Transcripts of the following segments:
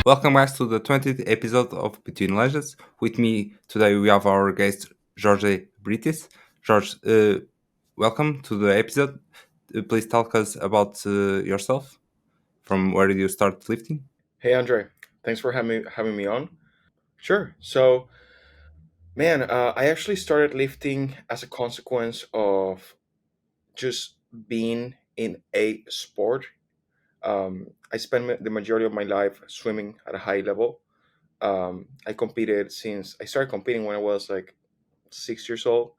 Welcome, guys, to the 20th episode of Between Legends. With me today, we have our guest Jorge Brites. George, welcome to the episode. Please talk us about yourself. From where did you start lifting? Hey Andre, thanks for having me on. Sure. So, man, I actually started lifting as a consequence of just being in a sport. I spent the majority of my life swimming at a high level. I competed since I started competing when I was like 6 years old,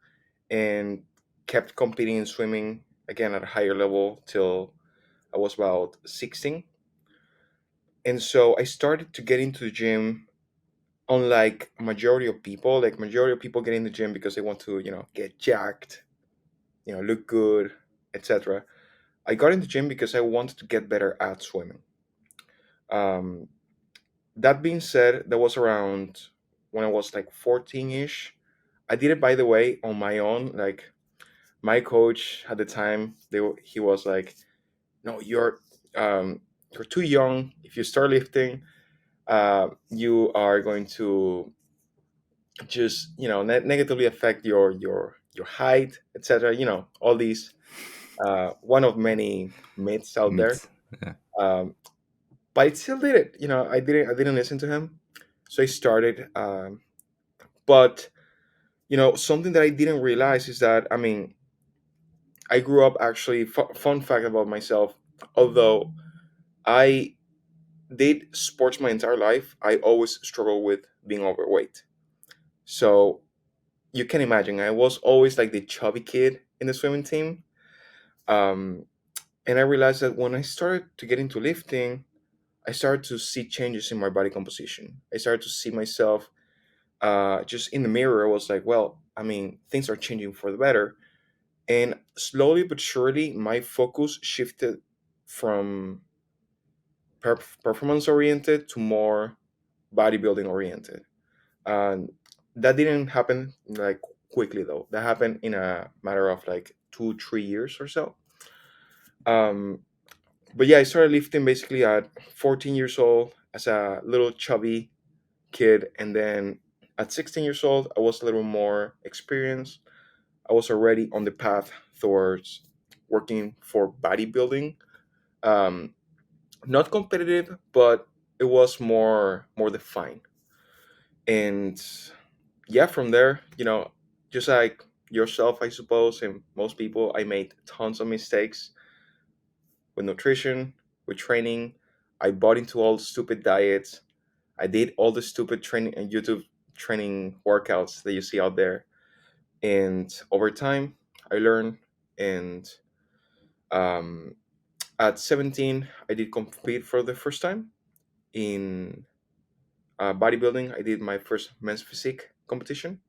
and kept competing in swimming again at a higher level till I was about 16. And so I started to get into the gym, unlike majority of people. Like majority of people get in the gym because they want to get jacked, look good, etc. I got in the gym because I wanted to get better at swimming. um, that being said, that was around when I was like 14ish. I did it, by the way, on my own. Like my coach at the time, he was like, no, you're too young. If you start lifting, you are going to just negatively affect your height, etc. All these, one of many myths out there. Myths. Yeah. um, but I still did it. I didn't listen to him, so I started. But something that I didn't realize is that, I mean, I grew up actually. Fun fact about myself: although I did sports my entire life, I always struggled with being overweight. So you can imagine, I was always like the chubby kid in the swimming team. um, and I realized that when I started to get into lifting, I started to see changes in my body composition. I started to see myself, just in the mirror. I was like, well, I mean, things are changing for the better. And slowly but surely, my focus shifted from performance oriented to more bodybuilding oriented. And that didn't happen like quickly, though. That happened in a matter of like 2 3 years or so. um but yeah, I started lifting basically at 14 years old as a little chubby kid, and then at 16 years old I was a little more experienced. I was already on the path towards working for bodybuilding. um Not competitive, but it was more defined. And yeah, from there, just like yourself, I suppose, and most people, I made tons of mistakes with nutrition, with training. I bought into all the stupid diets. I did all the stupid training and YouTube training workouts that you see out there. And over time, I learned. And um, at 17, I did compete for the first time in bodybuilding. I did my first men's physique competition.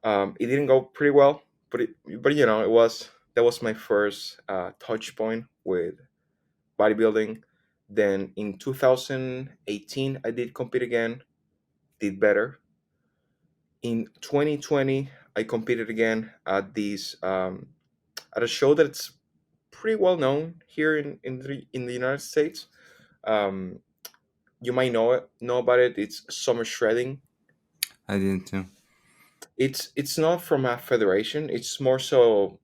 It didn't go pretty well, but it was that was my first touch point with bodybuilding. Then in 2018, I did compete again, did better. In 2020, I competed again at a show that's pretty well known here in the United States. Um, you might know about it. It's Summer Shredding. I didn't know. It's not from a federation. It's more so.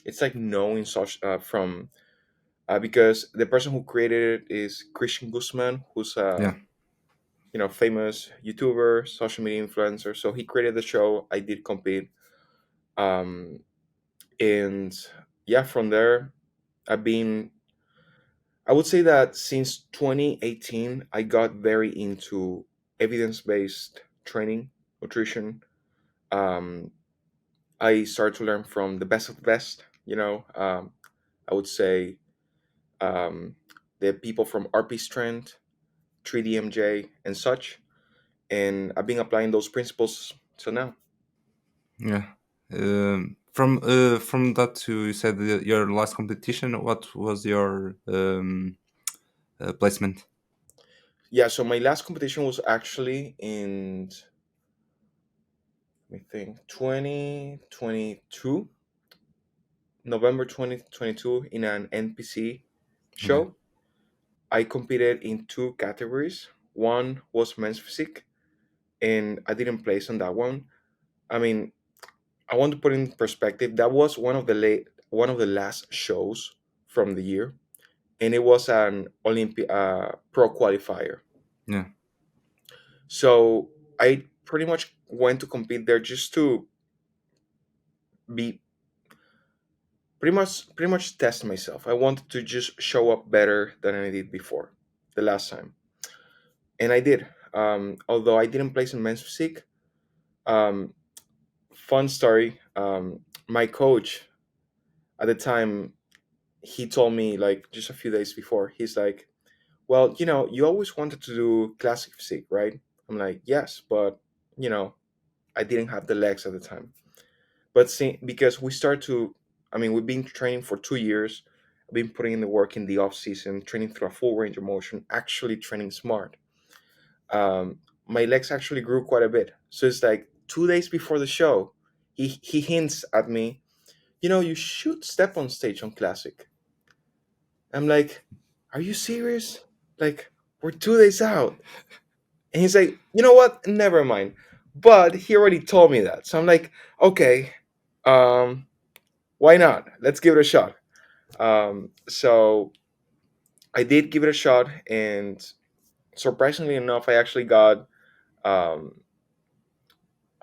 It's like known in such from because the person who created it is Christian Guzman, who's Yeah. a famous YouTuber, social media influencer. So he created the show. I did compete, um, and yeah, from there, I've been. I would say that since 2018, I got very into evidence based training, nutrition. Um, I started to learn from the best of the best. I would say, um, the people from RP Strength, 3DMJ, and such. And I've been applying those principles till now. Yeah. From that to you said your last competition. What was your placement? Yeah, so my last competition was actually in, let me think, 2022, November 2022, in an NPC Okay. show. I competed in two categories. One was men's physique, and I didn't place on that one. I mean, I want to put in perspective. That was one of the last shows from the year, and it was an Olympic pro qualifier. Yeah. So I pretty much went to compete there just to be pretty much test myself. I wanted to just show up better than I did before the last time, and I did. Although I didn't place in men's physique. Um, Fun story. My coach at the time, he told me like just a few days before. He's like, "Well, you always wanted to do classic physique, right?" I'm like, "Yes, but you know, I didn't have the legs at the time." But see, because we start to, I mean, we've been training for 2 years. I've been putting in the work in the off season, training through a full range of motion, actually training smart. My legs actually grew quite a bit. So it's like 2 days before the show, he hints at me, you should step on stage on classic. I'm like, are you serious? Like, we're 2 days out. And he's like, you know what? Never mind. But he already told me that. So I'm like, okay, um, why not? Let's give it a shot. So I did give it a shot, and surprisingly enough, um,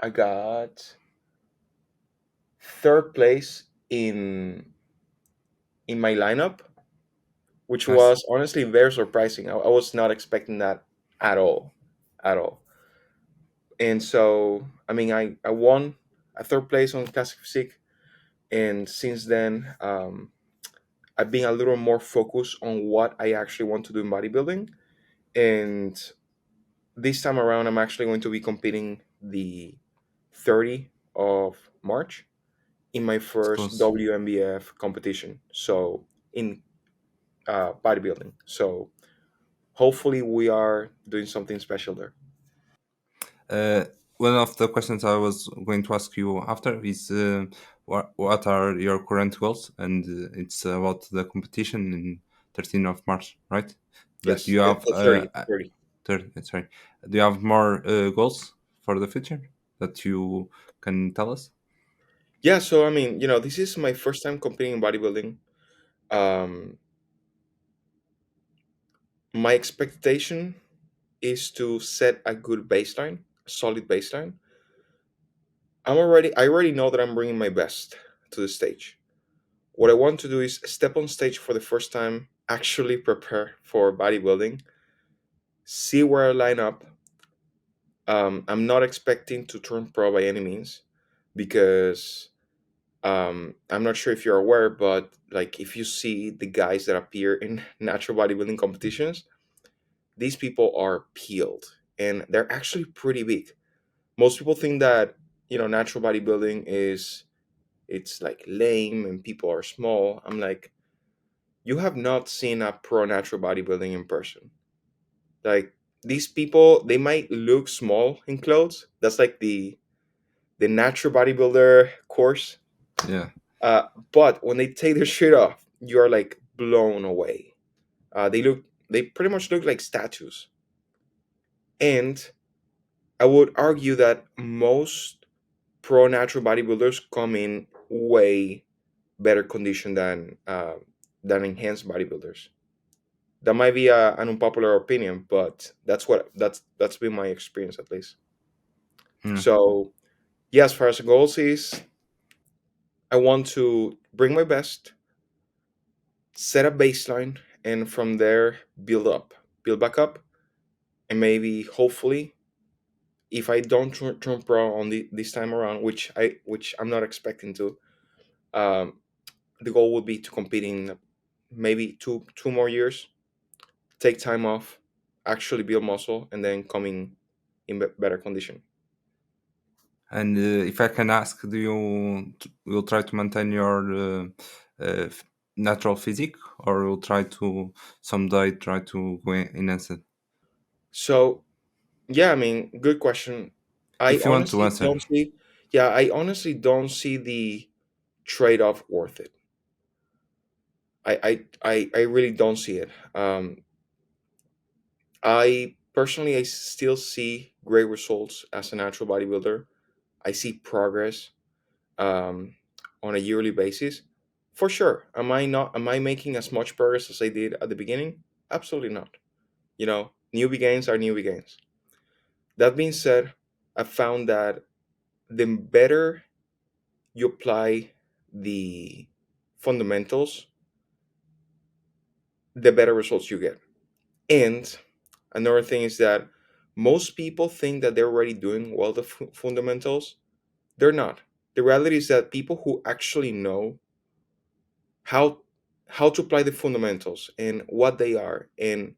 I got third place in my lineup, which Nice. was honestly very surprising. I was not expecting that at all, at all. And so, I mean, I won a third place on classic physique, and since then, I've been a little more focused on what I actually want to do in bodybuilding. And this time around, I'm actually going to be competing the 30 of March in my It's first close. WMBF competition. So in bodybuilding. So hopefully we are doing something special there. Uh, One of the questions I was going to ask you after is what are your current goals? And it's about the competition in 13th of March, right? But do Yes, you the, have the 30, 30. sorry, do you have more goals for the future that you can tell us? Yeah, so I mean, this is my first time competing in bodybuilding. Um, my expectation is to set a good baseline, a solid baseline. I already know that I'm bringing my best to the stage. What I want to do is step on stage for the first time, actually prepare for bodybuilding, see where I line up. I'm not expecting to turn pro by any means because I'm not sure if you're aware, but like if you see the guys that appear in natural bodybuilding competitions, these people are peeled and they're actually pretty big. Most people think that natural bodybuilding is it's like lame and people are small. I'm like, you have not seen a pro natural bodybuilding in person. Like these people, they might look small in clothes. That's like the natural bodybuilder course. Yeah. But when they take their shirt off, you are like blown away. They pretty much look like statues. And I would argue that most pro natural bodybuilders come in way better condition than enhanced bodybuilders. That might be an unpopular opinion, but that's been my experience at least. Yeah. So yeah, as far as the goals is, I want to bring my best, set a baseline, and from there build back up, and maybe hopefully, if I don't turn pro on this time around, which I'm not expecting to, um, the goal would be to compete in maybe two more years, take time off, actually build muscle, and then coming in better condition. And if I can ask, do you will try to maintain your natural physique, or will try to someday try to go enhance it? So yeah, I mean, good question. I If you want to honestly answer. don't see, yeah, I honestly don't see the trade off worth it. I really don't see it. I personally, I still see great results as a natural bodybuilder. I see progress um, on a yearly basis. For sure. Am I not? Am I making as much progress as I did at the beginning? Absolutely not. Newbie gains are newbie gains. That being said, I found that the better you apply the fundamentals, the better results you get. And another thing is that most people think that they're already doing well the fundamentals. They're not. The reality is that people who actually know how how to apply the fundamentals and what they are and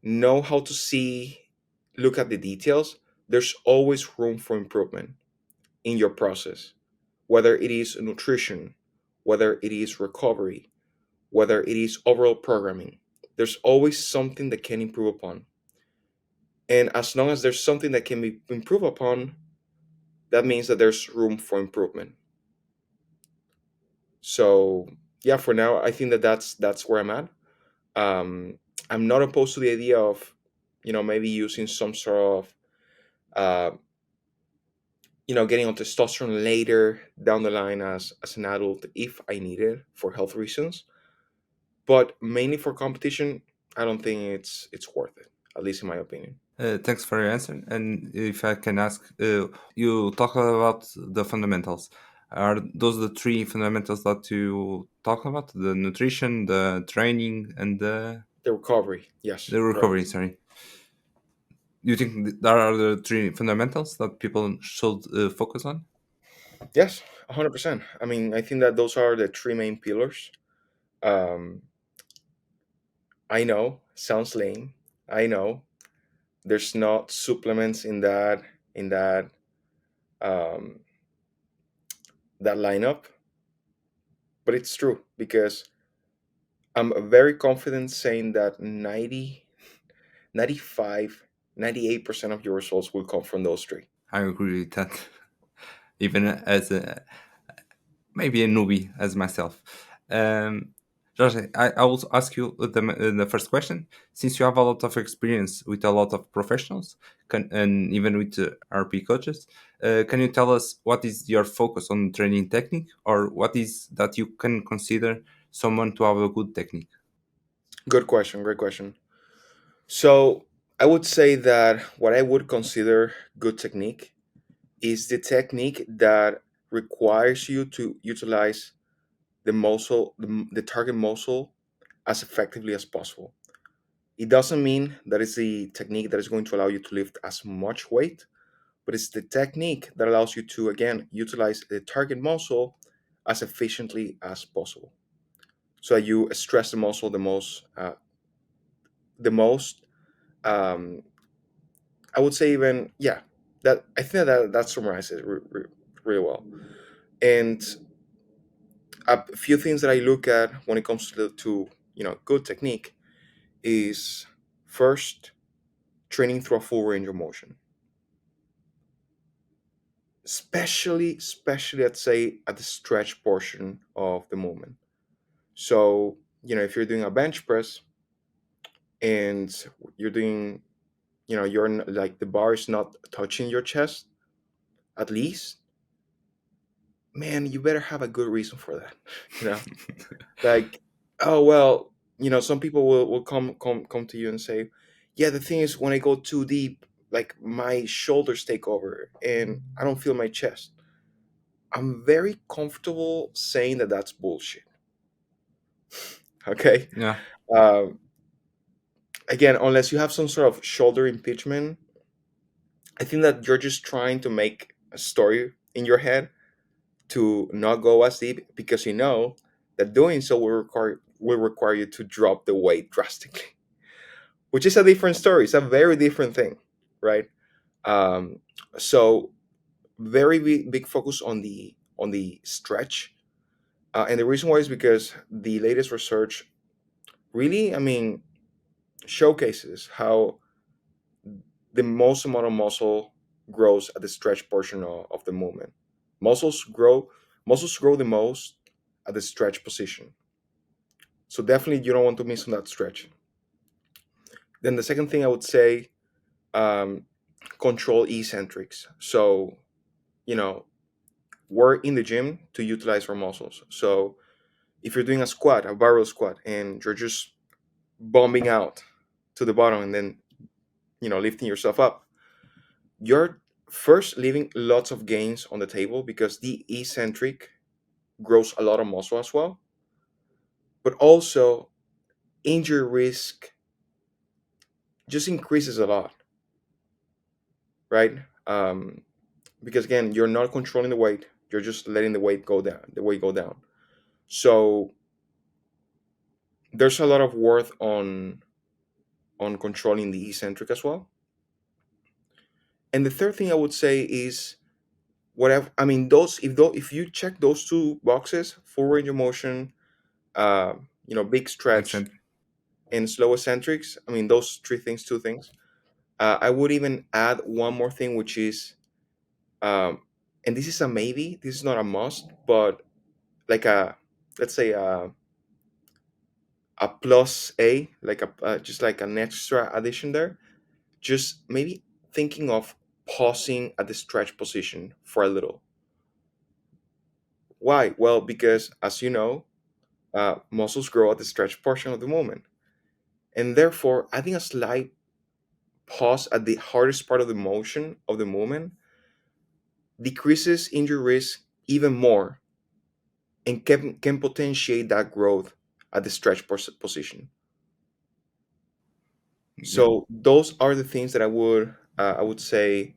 know how to look at the details, there's always room for improvement in your process, whether it is nutrition, whether it is recovery, whether it is overall programming. There's always something that can improve upon. And as long as there's something that can be improved upon, that means that there's room for improvement. So yeah, for now, I think that that's where I'm at. Um, I'm not opposed to the idea of, maybe using some sort of, uh, getting on testosterone later down the line as an adult if I need it for health reasons. But mainly for competition, I don't think it's worth it, at least in my opinion. Thanks for your answer. And if I can ask, you talk about the fundamentals. Are those the three fundamentals that you talk about? The nutrition, the training, and The recovery, yes, the recovery? correct. Sorry. You think there are the three fundamentals that people should focus on? Yes, 100%. I mean, I think that those are the three main pillars. Um, I know, sounds lame. I know there's not supplements in um, that lineup, but it's true because I'm very confident saying that 95, 98% of your results will come from those three. I agree with that. Even as maybe a newbie as myself. Jorge, I will ask you the first question. Since you have a lot of experience with a lot of professionals and even with RP coaches, can you tell us what is your focus on training technique, or what is that you can consider someone to have a good technique? Good question, great question. So I would say that what I would consider good technique is the technique that requires you to utilize the target muscle as effectively as possible. It doesn't mean that it's the technique that is going to allow you to lift as much weight, but it's the technique that allows you to again utilize the target muscle as efficiently as possible. So that you stress the muscle the most. Um, I would say even yeah, that I think that summarizes it really well. And a few things that I look at when it comes to good technique is first training through a full range of motion, especially I'd say at the stretch portion of the movement. So if you're doing a bench press and you're doing like the bar is not touching your chest, at least, man, you better have a good reason for that. you know like, oh well, some people will come to you and say, yeah, the thing is when I go too deep, like my shoulders take over and I don't feel my chest. I'm very comfortable saying that that's bullshit. Okay. Yeah. um, Again, unless you have some sort of shoulder impingement, I think that you're just trying to make a story in your head to not go as deep because you know that doing so will require you to drop the weight drastically, which is a different story. It's a very different thing, right? Um, so very big focus on the stretch, and the reason why is because the latest research really, I mean, showcases how the most amount of muscle grows at the stretch portion of the movement. Muscles grow, muscles grow the most at the stretch position. So definitely you don't want to miss on that stretch. Then the second thing I would say, um, control eccentrics. So, you know, we're in the gym to utilize our muscles. So if you're doing a squat, a barrel squat, and you're just bombing out to the bottom and then, lifting yourself up, you're first leaving lots of gains on the table because the eccentric grows a lot of muscle as well, but also injury risk just increases a lot, right? Um, because again, you're not controlling the weight; you're just letting the weight go down. So there's a lot of worth on controlling the eccentric as well. And the third thing I would say is whatever. I mean, if you check those two boxes, full range of motion, uh, big stretch, Eccentric. and slow eccentrics. I mean, those three things, two things. I would even add one more thing, which is, and this is a maybe. This is not a must, but like let's say a plus A, like just like an extra addition there. Just maybe thinking of pausing at the stretch position for a little. Why? Well, because as you know, muscles grow at the stretch portion of the movement, and therefore adding a slight pause at the hardest part of the motion of the movement decreases injury risk even more and can potentiate that growth at the stretch position. Yeah. So those are the things that I would say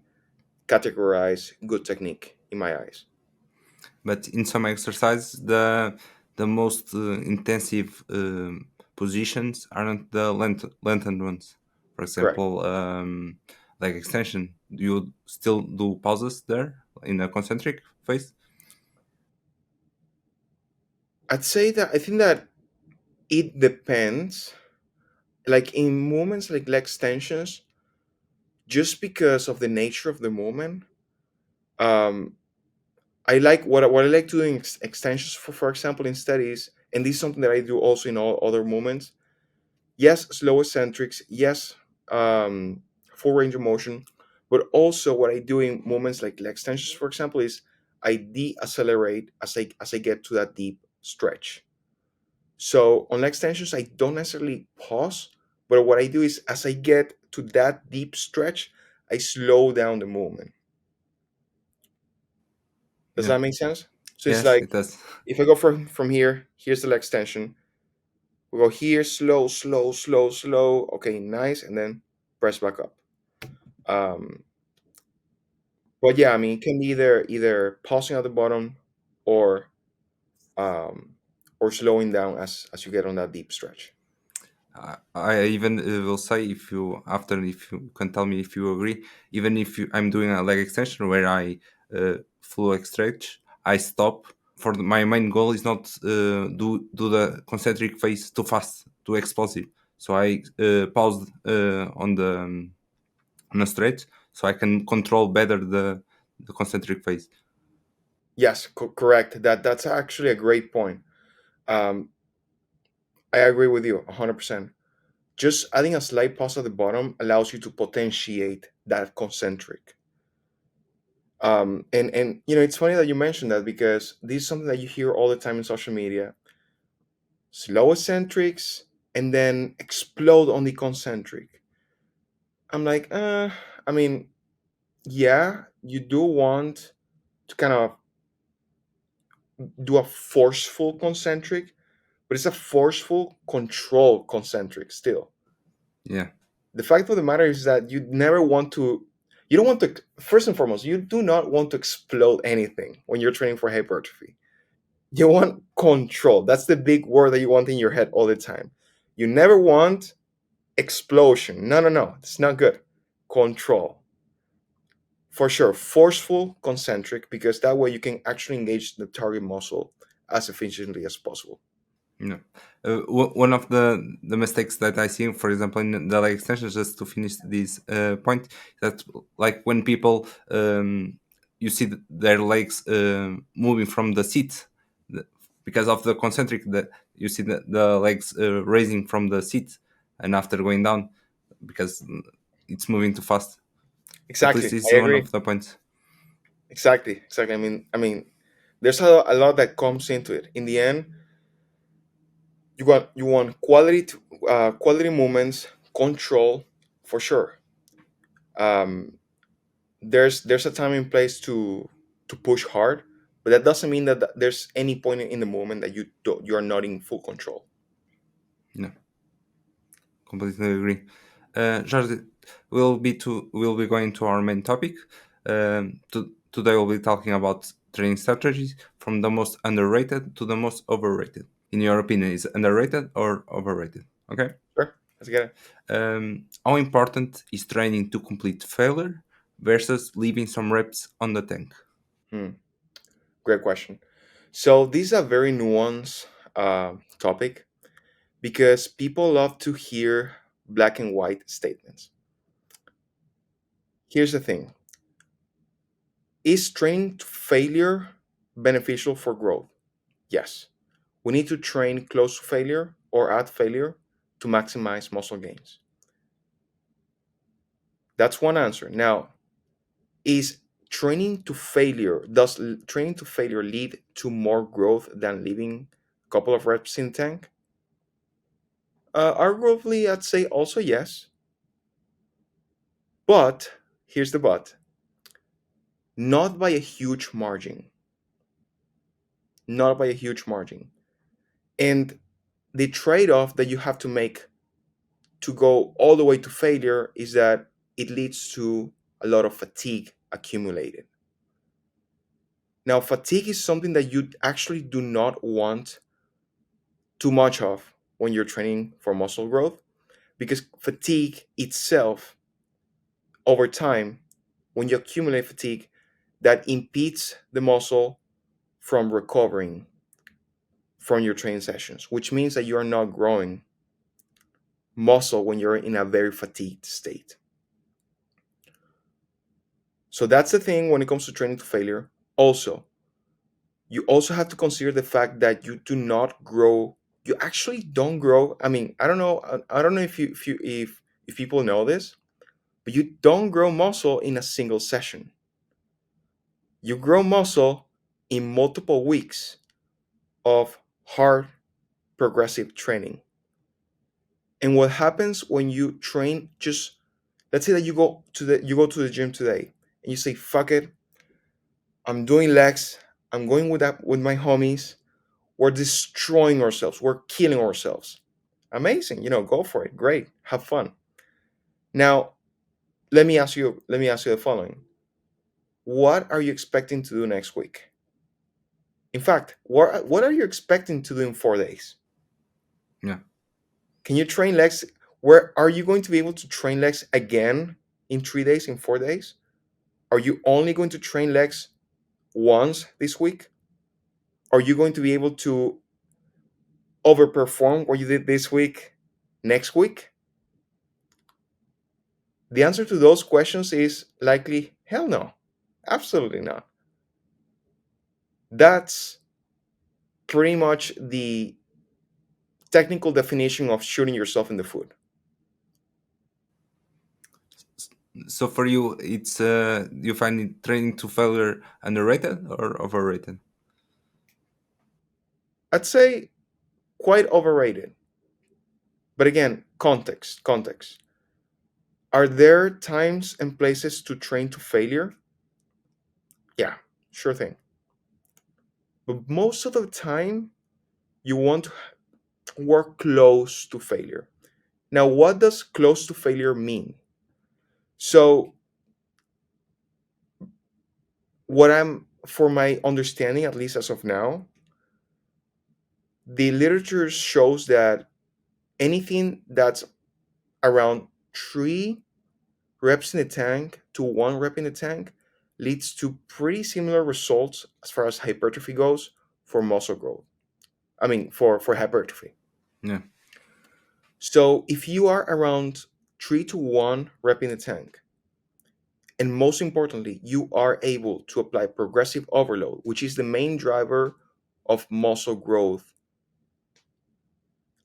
categorize good technique in my eyes. But in some exercises, the most intensive positions aren't the lengthened ones. For Correct. example, like extension. Do you still do pauses there in a concentric phase? I think that it depends. Like in movements like leg extensions, just because of the nature of the movement, um, I like what I like doing extensions for example, in studies, and this is something that I do also in all other movements. Yes, slow eccentrics. Yes, full range of motion. But also, what I do in movements like leg extensions, for example, is I de-accelerate as I get to that deep stretch. So on leg extensions, I don't necessarily pause, but what I do is as I get to that deep stretch, I slow down the movement. Does Yeah. that make sense? So it's Yes, like it does. if I go from here, here's the leg extension. We go here, slow, slow, slow, slow. Okay, nice, and then press back up. Um, but yeah, I mean, it can be either pausing at the bottom or um, or slowing down as you get on that deep stretch. I even will say if you after if you can tell me if you agree. Even if I'm doing a leg extension where I full leg stretch, I stop. My main goal is not do the concentric phase too fast, too explosive. So I pause on a stretch, so I can control better the concentric phase. Yes, correct. That's actually a great point. Um, I agree with you 100%. Just adding a slight pause at the bottom allows you to potentiate that concentric. And it's funny that you mentioned that because this is something that you hear all the time in social media. Slow eccentrics and then explode on the concentric. I'm like, I mean, yeah, you do want to kind of do a forceful concentric, but it's a forceful control concentric still. Yeah, The fact of the matter is that you don't want to, first and foremost, you do not want to explode anything when you're training for hypertrophy. You want control. That's the big word that you want in your head all the time. You never want explosion. No, no, no. It's not good. Control. For sure. Forceful, concentric, because that way you can actually engage the target muscle as efficiently as possible. yeah. One of the mistakes that I see, for example, in the leg extensions, just to finish this point, that like when people you see their legs moving from the seat the, because of the concentric, that you see the legs raising from the seat and after going down. because it's moving too fast. At least Exactly, it's I one agree. of the points. Exactly, exactly. I mean, there's a lot that comes into it. In the end, you want quality movements, control, for sure. Um, there's a time and place to push hard, but that doesn't mean that there's any point in the moment that you're not in full control. No, completely agree. Jorge, we'll be going to our main topic. Today we'll be talking about training strategies from the most underrated to the most overrated. In your opinion, is it underrated or overrated? Okay. Sure, let's get it. How important is training to complete failure versus leaving some reps on the tank? Hmm, great question. So this is a very nuanced topic because people love to hear black and white statements. Here's the thing: is training to failure beneficial for growth? Yes. We need to train close to failure or at failure to maximize muscle gains. That's one answer. Now, is training to failure lead to more growth than leaving a couple of reps in the tank? Arguably, I'd say also yes. But here's the but: not by a huge margin. Not by a huge margin. And the trade-off that you have to make to go all the way to failure is that it leads to a lot of fatigue accumulated. Now, fatigue is something that you actually do not want too much of when you're training for muscle growth, because fatigue itself, over time, when you accumulate fatigue, that impedes the muscle from recovering from your training sessions, which means that you are not growing muscle when you're in a very fatigued state. So that's the thing when it comes to training to failure. Also, you also have to consider the fact that you do not grow. You actually don't grow. I mean, I don't know. I don't know if people know this, but you don't grow muscle in a single session. You grow muscle in multiple weeks of hard progressive training. And what happens when you train, just let's say that you go to the gym today and you say, fuck it, I'm doing legs, I'm going with my homies, we're destroying ourselves, we're killing ourselves. Amazing, go for it. Great. Have fun. Now, let me ask you the following. What are you expecting to do next week? In fact, what are you expecting to do in 4 days? Yeah. Can you train legs? Where are you going to be able to train legs again in 3 days, in 4 days? Are you only going to train legs once this week? Are you going to be able to overperform what you did this week next week? The answer to those questions is likely hell no. Absolutely not. That's pretty much the technical definition of shooting yourself in the foot. So for you, it's you find it training to failure underrated or overrated? I'd say quite overrated. But again, context. Are there times and places to train to failure? Yeah, sure thing. But most of the time, you want to work close to failure. Now, what does close to failure mean? So, for my understanding, at least as of now, the literature shows that anything that's around 3 reps in the tank to 1 rep in the tank leads to pretty similar results as far as hypertrophy goes for muscle growth. I mean, for hypertrophy. Yeah. So if you are around 3 to 1 rep in the tank, and most importantly, you are able to apply progressive overload, which is the main driver of muscle growth,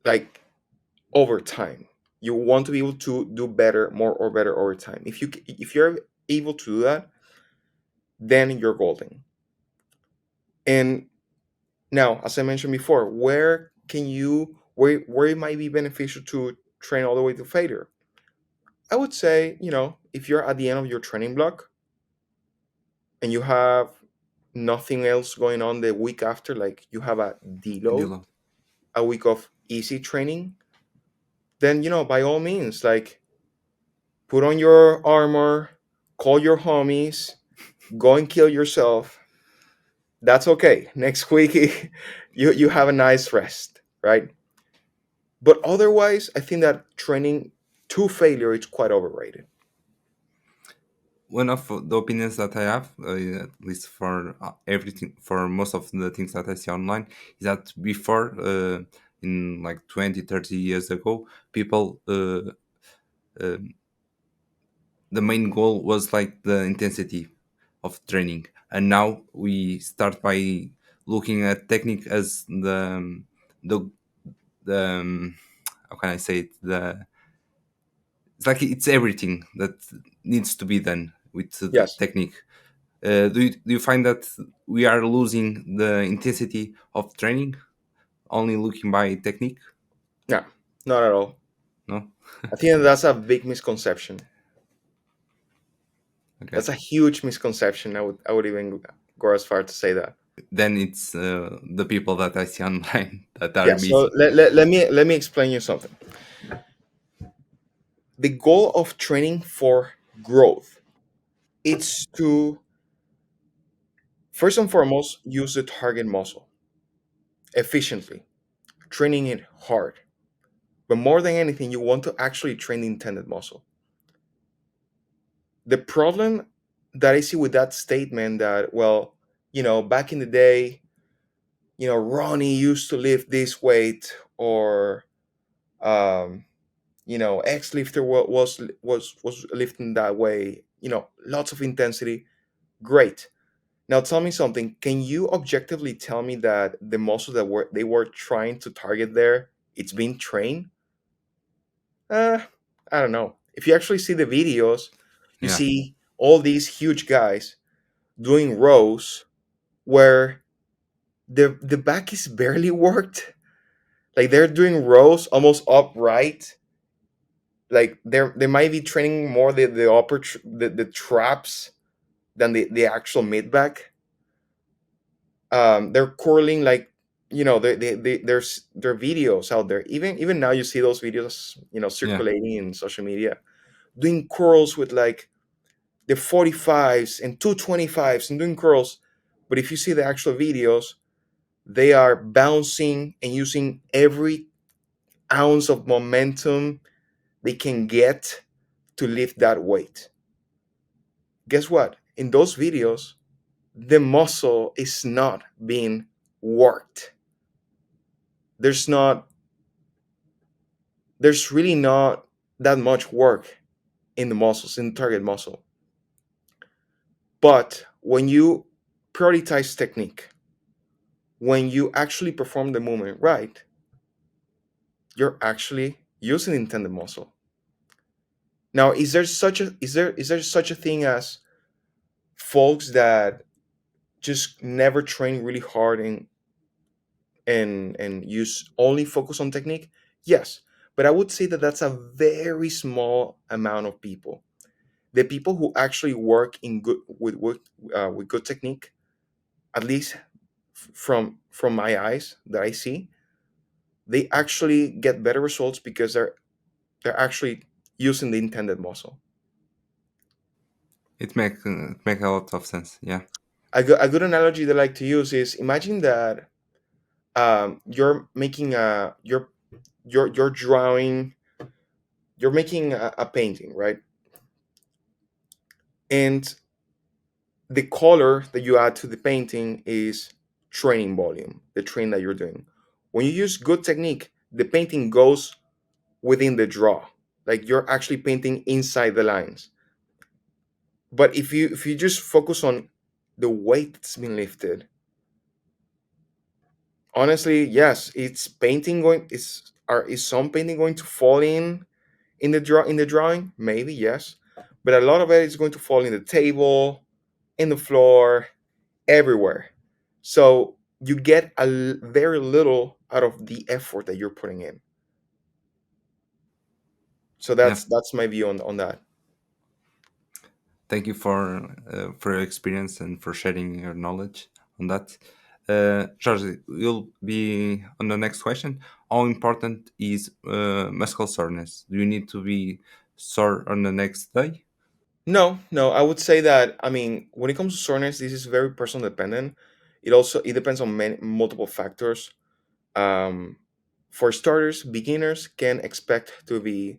like over time. You want to be able to do better, more or better over time. If you're able to do that, then you're golden. And now, as I mentioned before, where it might be beneficial to train all the way to failure? I would say, if you're at the end of your training block and you have nothing else going on the week after, like you have a deload, Dilo. a week of easy training, then by all means, like put on your armor, call your homies, go and kill yourself. That's okay. Next week, you have a nice rest, right? But otherwise, I think that training to failure is quite overrated. One of the opinions that I have, at least for everything, for most of the things that I see online, is that before, in like 20, 30 years ago, people, uh, the main goal was like the intensity of training. And now we start by looking at technique as the, how can I say it? It's like it's everything that needs to be done with the Yes. technique. Do you find that we are losing the intensity of training only looking by technique? No, not at all. No. I think that's a big misconception. Okay. That's a huge misconception. I would even go as far to say that. Then it's the people that I see online that are Yeah. So busy. let me explain you something. The goal of training for growth, it's to first and foremost use the target muscle efficiently, training it hard. But more than anything, you want to actually train the intended muscle. The problem that I see with that statement that, well, back in the day, Ronnie used to lift this weight, or um, X lifter was lifting that way. Lots of intensity. Great. Now tell me something. Can you objectively tell me that the muscle that they were trying to target there, it's being trained? Uh, I don't know. If you actually see the videos, you Yeah. see all these huge guys doing rows where the back is barely worked. Like they're doing rows almost upright. Like they might be training more the traps than the actual mid back. They're curling like there's there are videos out there. Even now you see those videos Yeah. circulating in social media, doing curls with like the 45s and 225s and doing curls. But if you see the actual videos, they are bouncing and using every ounce of momentum they can get to lift that weight. Guess what? In those videos, the muscle is not being worked. There's not there's really not that much work in the muscles, in the target muscle. But when you prioritize technique, when you actually perform the movement right, you're actually using the intended muscle. Now, is there such a thing as folks that just never train really hard and use only focus on technique? Yes, but I would say that that's a very small amount of people. The people who actually work in good with good technique, at least from my eyes that I see, they actually get better results because they're actually using the intended muscle. It make a lot of sense. Yeah. A good analogy that I like to use is, imagine that you're making a you're drawing, you're making a painting, right? And the color that you add to the painting is training volume, the train that you're doing. When you use good technique, the painting goes within the draw, like you're actually painting inside the lines. But if you just focus on the weight that's been lifted, honestly, yes, it's painting going is some painting going to fall in? In the drawing, maybe yes, but a lot of it is going to fall in the table, in the floor, everywhere. So you get very little out of the effort that you're putting in. So Yeah. that's my view on that. Thank you for your experience and for sharing your knowledge on that. Jorge, you'll be on the next question. How important is muscle soreness? Do you need to be sore on the next day? No, no, I would say that, I mean, when it comes to soreness, this is very personal dependent. It depends on multiple factors. Um, for starters, beginners can expect to be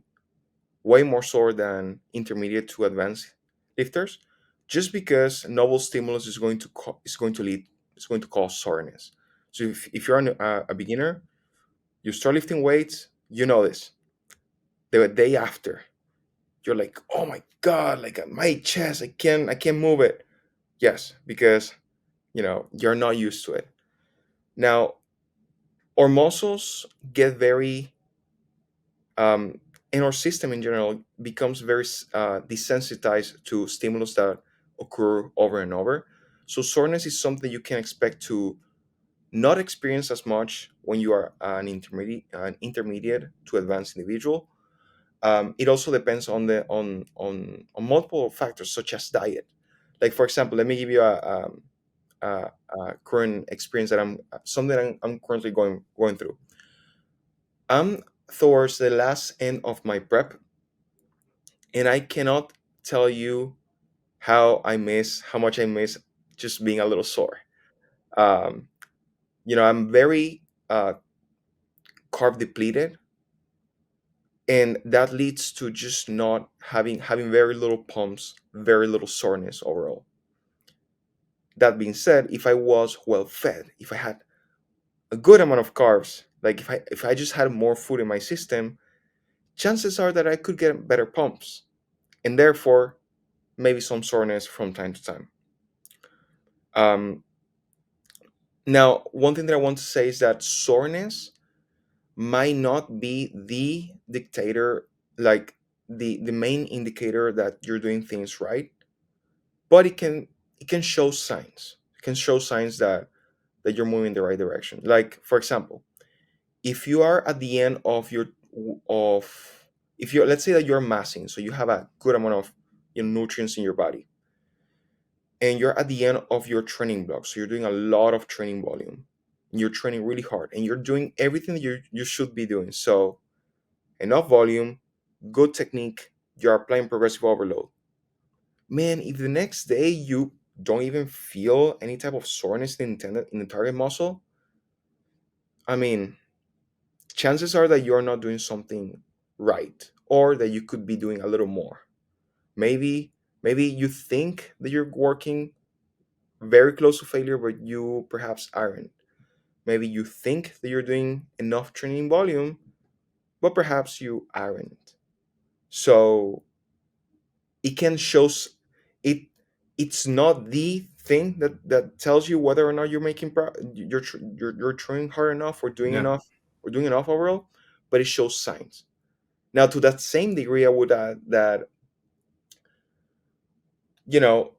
way more sore than intermediate to advanced lifters, just because novel stimulus is going to lead is going to cause soreness. So if you're a beginner, you start lifting weights, you know this. The day after, you're like, oh my god, like my chest, I can't move it. Yes, because you're not used to it. Now, our muscles get very and our system in general becomes very desensitized to stimulus that occur over and over. So soreness is something you can expect to not experience as much when you are an intermediate to advanced individual. It also depends on on multiple factors such as diet. Like for example, let me give you a current experience that something I'm currently going through. I'm towards the last end of my prep, and I cannot tell you how much I miss just being a little sore. Um, I'm very carb depleted, and that leads to just not having very little pumps, very little soreness overall. That being said, if I was well fed, if I had a good amount of carbs, like if I just had more food in my system, chances are that I could get better pumps, and therefore maybe some soreness from time to time. Um, Now, one thing that I want to say is that soreness might not be the dictator, like the main indicator that you're doing things right, but it can show signs. It can show signs that you're moving in the right direction. Like for example, if you are at the end of your of if you let's say that you're massing, so you have a good amount of nutrients in your body, and you're at the end of your training block, so you're doing a lot of training volume, and you're training really hard, and you're doing everything that you should be doing. So enough volume, good technique, you're applying progressive overload. Man, if the next day you don't even feel any type of soreness in the target muscle, I mean, chances are that you're not doing something right, or that you could be doing a little more. Maybe you think that you're working very close to failure, but you perhaps aren't. Maybe you think that you're doing enough training volume, but perhaps you aren't. So it can it. It's not the thing that tells you whether or not you're you're trying hard enough or Yeah. doing enough overall, but it shows signs. Now, to that same degree, I would add that you know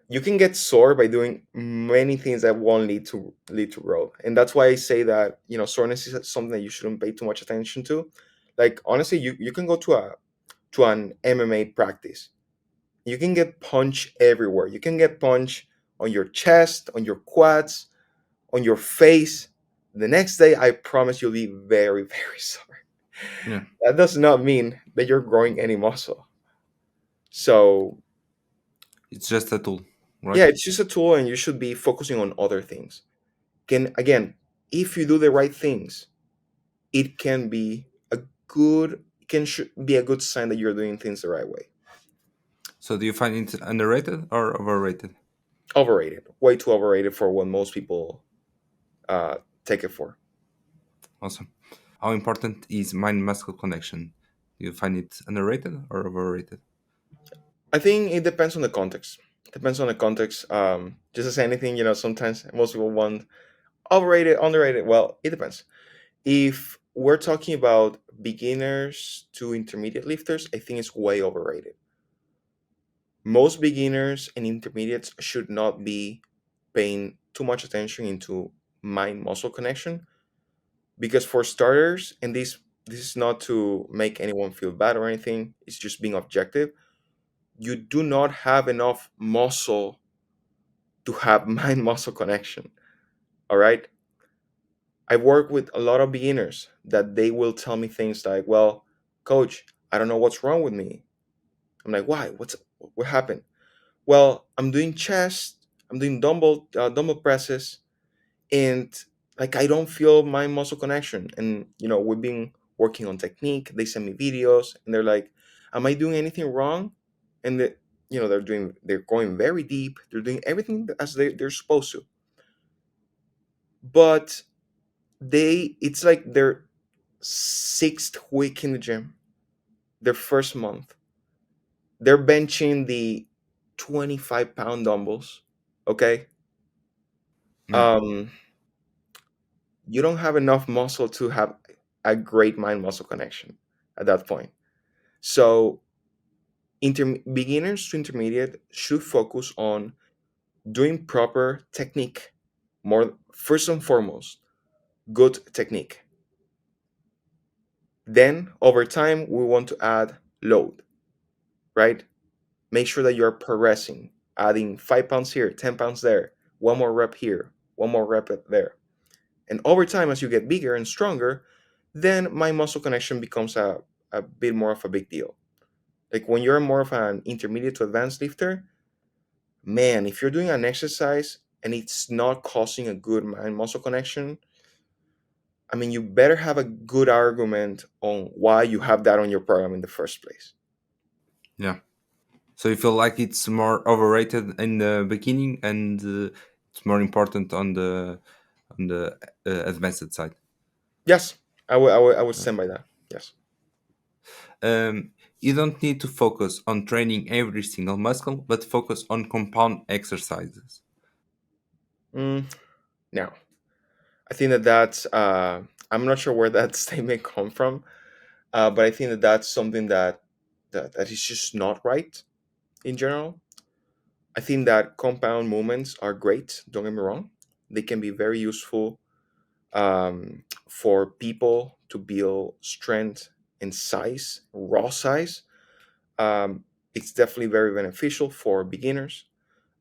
you can get sore by doing many things that won't lead to growth, and that's why I say that soreness is something that you shouldn't pay too much attention to. Like honestly, you can go to an MMA practice. You can get punched everywhere. You can get punched on your chest, on your quads, on your face. The next day, I promise you'll be very very sore. Yeah. That does not mean that you're growing any muscle. So It's just a tool, yeah, right? it's just a tool, and you should be focusing on other things. Can again, if you do the right things, it can be a be a good sign that you're doing things the right way. So do you find it underrated or overrated? Overrated, way too overrated for what most people uh, take it for. Awesome. How important is mind muscle connection? Do you find it underrated or overrated? I think it depends on the context. Depends on the context. Just as anything, sometimes most people want overrated, underrated. Well, it depends. If we're talking about beginners to intermediate lifters, I think it's way overrated. Most beginners and intermediates should not be paying too much attention into mind muscle connection, because for starters, and this is not to make anyone feel bad or anything, it's just being objective. You do not have enough muscle to have mind muscle connection. All right. I work with a lot of beginners that they will tell me things like, well, coach, I don't know what's wrong with me. I'm like, why? What happened? Well, I'm doing chest, I'm doing dumbbell presses, and like I don't feel my muscle connection. And we've been working on technique. They send me videos, and they're like, am I doing anything wrong? And they're going very deep. They're doing everything as they're supposed to. But it's like their sixth week in the gym, their first month. They're benching the 25-pound dumbbells. Okay. Yeah. Um, you don't have enough muscle to have a great mind muscle connection at that point. So, beginners to intermediate should focus on doing proper technique, more first and foremost, good technique. Then, over time, we want to add load, right? Make sure that you're progressing, adding 5 pounds here, 10 pounds there, one more rep here, one more rep there. And over time, as you get bigger and stronger, then my muscle connection becomes a bit more of a big deal. Like when you're more of an intermediate to advanced lifter, man, if you're doing an exercise and it's not causing a good mind muscle connection, I mean, you better have a good argument on why you have that on your program in the first place. Yeah. So you feel like it's more overrated in the beginning, and it's more important on the advanced side. Yes, I would Yeah. stand by that. Yes. You don't need to focus on training every single muscle, but focus on compound exercises. Mm, now, I think I'm not sure where that statement come from, but I think that that's something that is just not right in general. I think that compound movements are great. Don't get me wrong; they can be very useful for people to build strength and size, raw size. Um, it's definitely very beneficial for beginners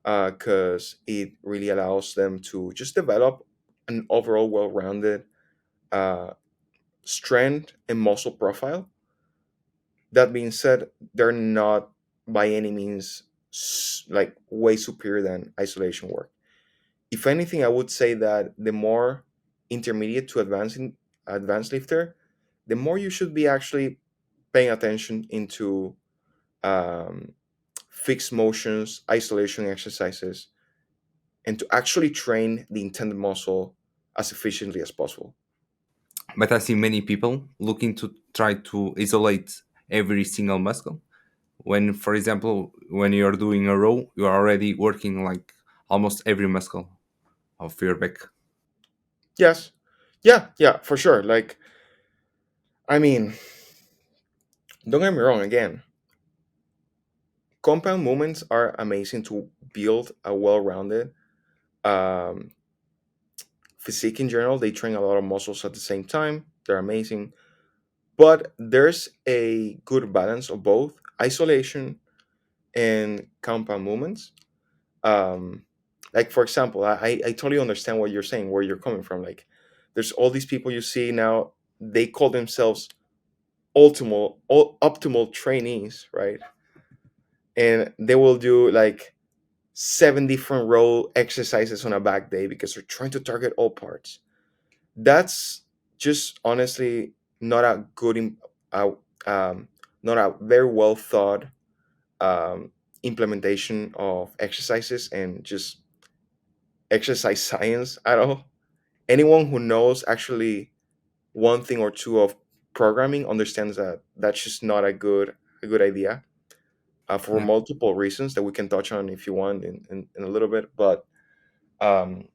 because it really allows them to just develop an overall well-rounded uh, strength and muscle profile. That being said, they're not by any means like way superior than isolation work. If anything, I would say that the more intermediate to advanced lifter, the more you should be actually paying attention into um, fixed motions, isolation exercises, and to actually train the intended muscle as efficiently as possible. But I see many people looking to try to isolate every single muscle. When, for example, when you're doing a row, you're already working like almost every muscle of your back. Yes, yeah, yeah, for sure. Like, I mean, don't get me wrong. Again, compound movements are amazing to build a well-rounded um, physique in general. They train a lot of muscles at the same time. They're amazing, but there's a good balance of both isolation and compound movements. um like for example, I totally understand what you're saying, where you're coming from. Like there's all these people you see now, they call themselves optimal trainees, right? And they will do like 7 different row exercises on a back day because they're trying to target all parts. That's just honestly not a uh, um, not a very well thought um, implementation of exercises and just exercise science at all. Anyone who knows actually one thing or two of programming understands that that's just not a good idea for Yeah, multiple reasons that we can touch on if you want in a little bit. But um,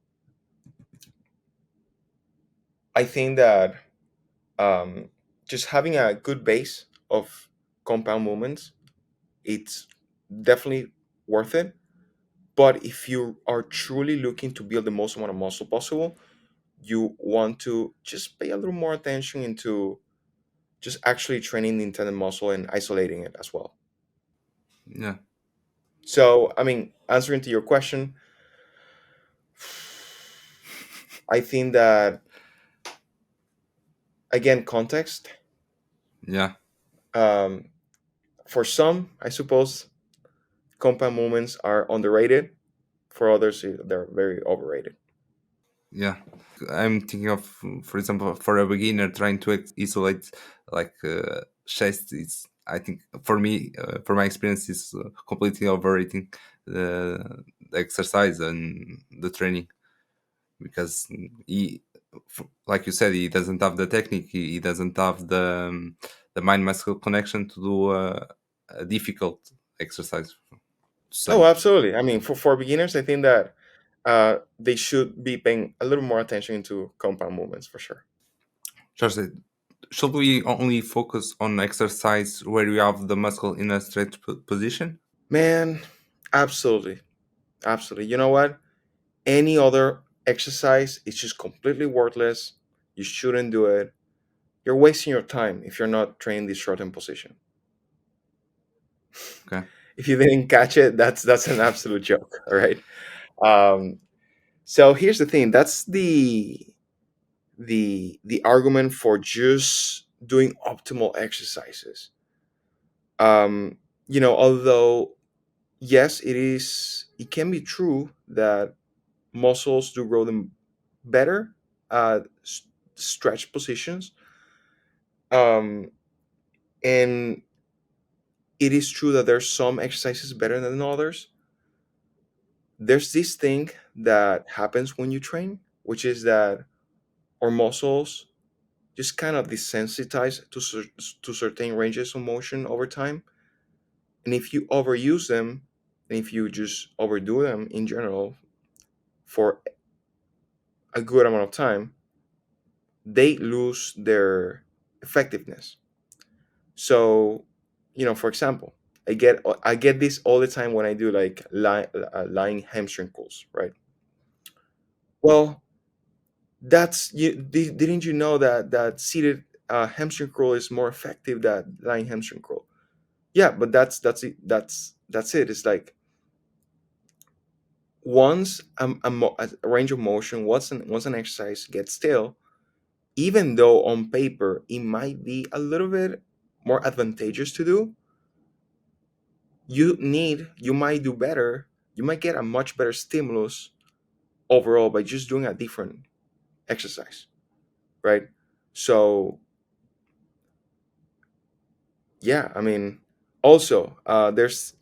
I think that um, just having a good base of compound movements, it's definitely worth it. But if you are truly looking to build the most amount of muscle possible, you want to just pay a little more attention into just actually training the intended muscle and isolating it as well. Yeah, So, I mean, answering to your question, I think that, again, context. yeah, Um, for some, I suppose compound movements are underrated. For others, they're very overrated. yeah. I'm thinking of, for example, for a beginner trying to isolate like chest. Is I think for me, for my experience, is completely overrating the exercise and the training because he, like you said, he doesn't have the technique. He doesn't have the mind muscle connection to do a difficult exercise. To Oh, say, absolutely. I mean, for beginners, I think that they should be paying a little more attention to compound movements for sure. Just should we only focus on exercise where you have the muscle in a straight position? Man, absolutely. Absolutely. You know what? Any other exercise is just completely worthless. You shouldn't do it. You're wasting your time if you're not training this shortened position. Okay. If you didn't catch it, that's an absolute joke. All right. Um, so here's the thing. That's the argument for just doing optimal exercises. Although yes, it can be true that muscles do grow them better stretch positions. Um, and it is true that there's some exercises better than others. There's this thing that happens when you train, which is that our muscles just kind of desensitize to certain ranges of motion over time. And if you overuse them, and if you just overdo them in general for a good amount of time, they lose their effectiveness. So, for example, I get this all the time when I do like lying hamstring curls, right? Well, didn't you know that seated hamstring curl is more effective than lying hamstring curl? Yeah, but that's it. That's it. It's like once a range of motion, once an exercise gets stale, even though on paper it might be a little bit more advantageous to do, you might do better. You might get a much better stimulus overall by just doing a different exercise, right? So yeah, I mean, also there's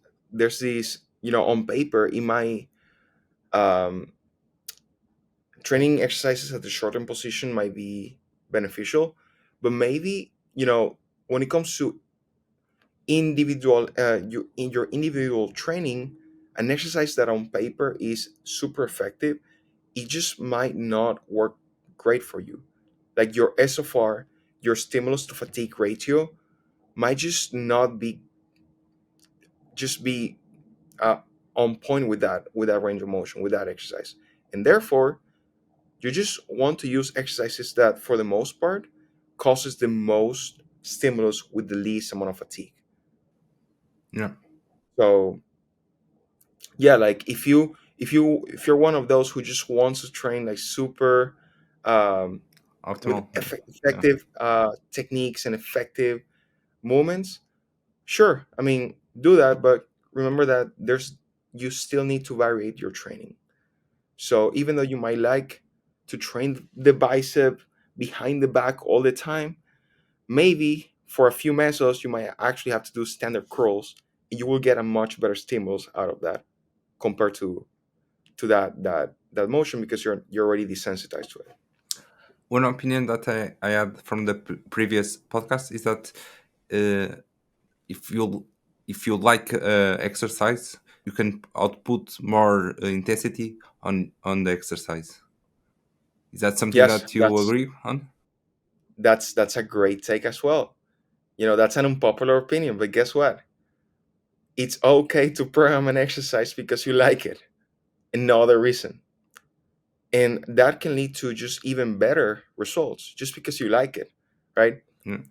these, on paper in my um, training exercises at the shortened position might be beneficial, but maybe, when it comes to in your individual training, an exercise that on paper is super effective, it just might not work great for you. Like your SFR, your stimulus to fatigue ratio, might just be uh, on point with that range of motion, with that exercise, and therefore you just want to use exercises that, for the most part, causes the most stimulus with the least amount of fatigue. Yeah. So yeah, like if you're one of those who just wants to train like super um, with Optimal. Yeah. effective techniques and effective movements, sure, I mean, do that, but remember that you still need to variate your training. So even though you might like to train the bicep behind the back all the time, maybe for a few mesos you might actually have to do standard curls, and you will get a much better stimulus out of that compared to that motion, because you're already desensitized to it. One opinion that I had from the previous podcast is that uh, if you like exercise, you can output more intensity on the exercise. Is that something Yes, that you that's agree on? That's a great take as well. That's an unpopular opinion, but guess what? It's okay to program an exercise because you like it and no other reason. And that can lead to just even better results just because you like it, right? Yeah,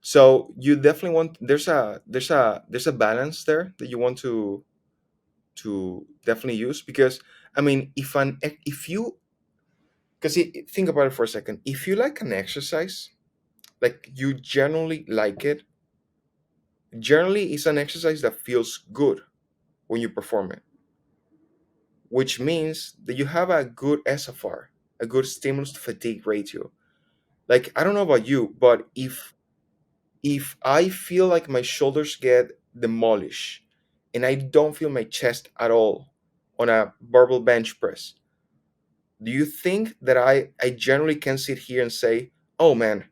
So you definitely want there's a balance there that you want to definitely use, because I mean, if you because think about it for a second. If you like an exercise, like you generally like it, generally it's an exercise that feels good when you perform it, which means that you have a good SFR, a good stimulus to fatigue ratio. Like, I don't know about you, but if I feel like my shoulders get demolished and I don't feel my chest at all on a barbell bench press, do you think that I generally can sit here and say, "Oh man,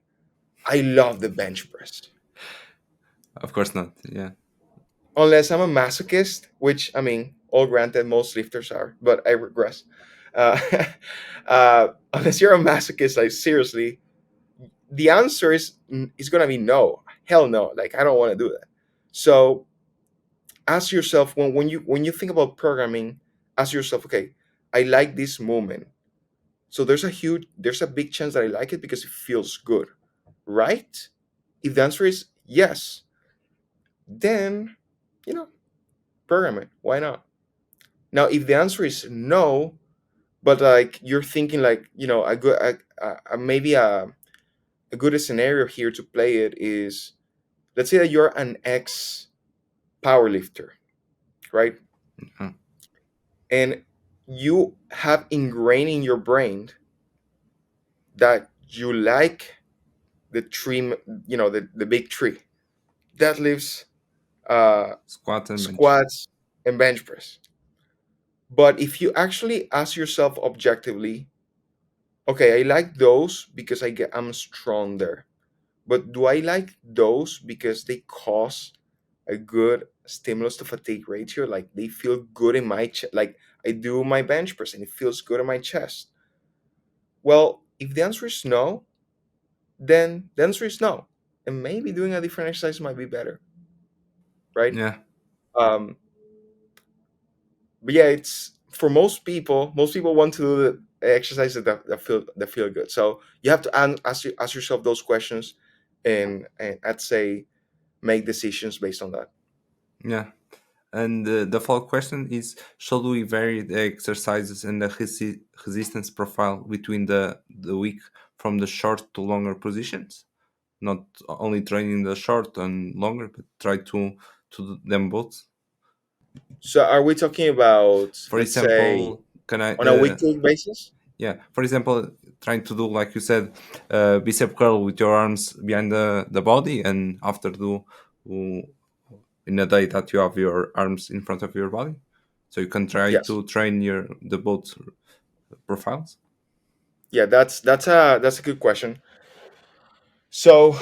I love the bench press"? of course not. Yeah, Unless I'm a masochist, which I mean, all granted, most lifters are, but I regress. Uh, unless you're a masochist, like seriously, the answer is gonna be no. Hell no. Like, I don't want to do that. So ask yourself, when you think about programming, ask yourself, okay, I like this movement. So there's a big chance that I like it because it feels good, right? If the answer is yes, then you know program it. Why not? Now, if the answer is no, but like you're thinking, like, a good maybe a good scenario here to play it is, let's say that you're an ex powerlifter, right? uh, And you have ingrained in your brain that you like the tree, the big tree, deadlifts, squat and bench. squats, and bench press. But if you actually ask yourself objectively, okay, I like those because I'm strong there. But do I like those because they cause a good stimulus to fatigue ratio? Like, they feel good in my chest. Like, I do my bench press and it feels good in my chest. Well, if the answer is no, then the answer is no. And maybe doing a different exercise might be better, right? Yeah, Um, but yeah, it's for most people want to do the exercises that feel good. So you have to ask yourself those questions, and I'd say make decisions based on that. yeah. And the follow question is: should we vary the exercises and the resistance profile between the week from the short to longer positions? Not only training the short and longer, but try to do them both. So are we talking about, For let's say, example, can I? on a week-to-week basis? Yeah. For example, trying to do like you said, bicep curl with your arms behind the body, and after do uh, in a day that you have your arms in front of your body, so you can try Yes. to train the both profiles. Yeah, that's a good question. So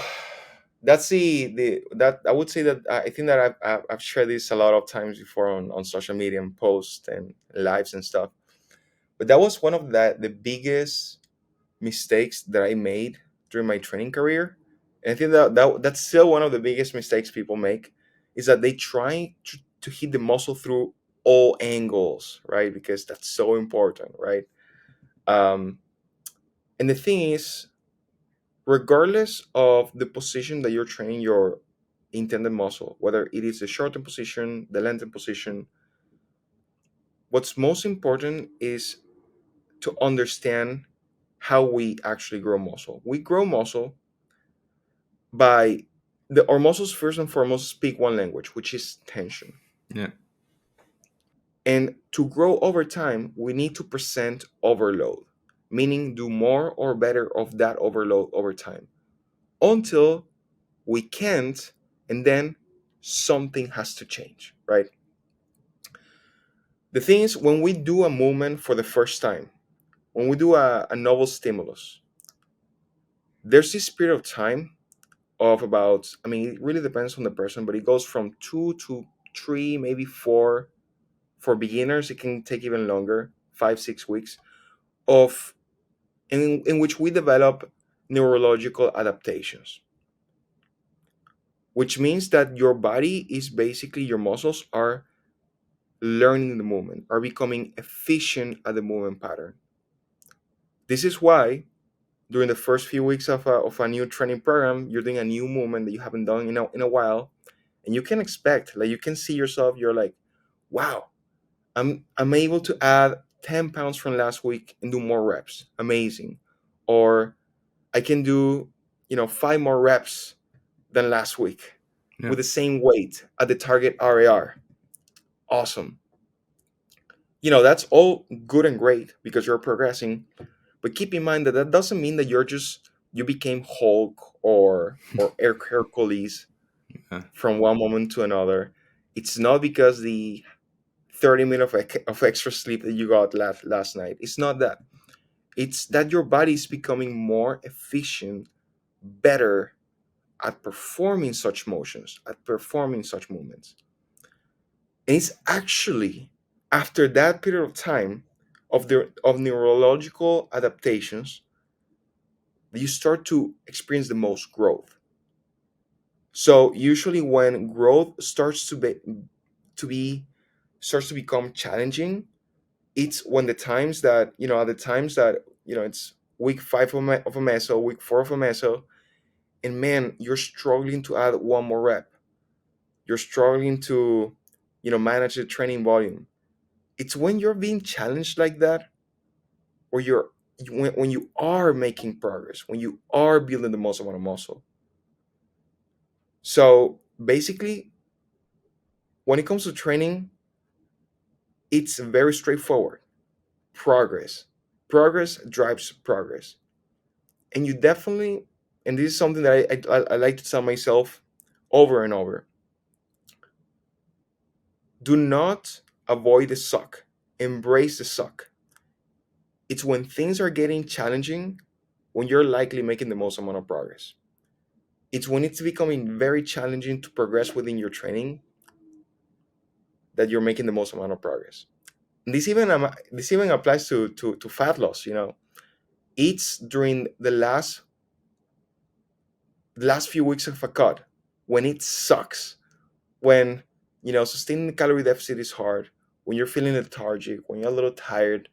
that's the that I would say that I think that I've shared this a lot of times before on social media and posts and lives and stuff. But that was one of the biggest mistakes that I made during my training career. And I think that's still one of the biggest mistakes people make, is that they try to hit the muscle through all angles, right? Because that's so important, right? Um, and the thing is, regardless of the position that you're training your intended muscle, whether it is the shortened position, the lengthened position, what's most important is to understand how we actually grow muscle. We grow muscle by our muscles first and foremost speak one language, which is tension. Yeah, And to grow over time, we need to present overload, meaning do more or better of that overload over time until we can't, and then something has to change, right? The thing is, when we do a movement for the first time, when we do a novel stimulus, there's this period of time of about, I mean, it really depends on the person, but it goes from 2 to 3, maybe 4. For beginners, it can take even longer, 5, 6 weeks of in which we develop neurological adaptations, which means that your body is basically, your muscles are learning the movement, are becoming efficient at the movement pattern. This is why during the first few weeks of a new training program, you're doing a new movement that you haven't done in a while, and you can expect, like, you can see yourself, you're like, wow, I'm able to add 10 pounds from last week and do more reps. Amazing. Or I can do, 5 more reps than last week Yeah. with the same weight at the target RAR. Awesome. That's all good and great because you're progressing, but keep in mind that that doesn't mean that you became Hulk or Hercules Yeah. from one moment to another. It's not because the 30 minutes of extra sleep that you got last night. It's not that. It's that your body is becoming more efficient, better at performing such motions, at performing such movements. And it's actually after that period of time of neurological adaptations that you start to experience the most growth. So usually when growth to be starts to become challenging, it's when the times that at the times that it's week 5 of a meso, week 4 of a meso, and man, you're struggling to add one more rep, you're struggling to manage the training volume. It's when you're being challenged like that, or when you are making progress, when you are building the most amount of muscle. So basically, when it comes to training, it's very straightforward. Progress drives progress. And you definitely, and this is something that I like to tell myself over and over, do not avoid the suck, embrace the suck. It's when things are getting challenging when you're likely making the most amount of progress. It's when it's becoming very challenging to progress within your training that you're making the most amount of progress. And this even applies to fat loss. It's during the last few weeks of a cut when it sucks, when sustaining the calorie deficit is hard, when you're feeling lethargic, when you're a little tired.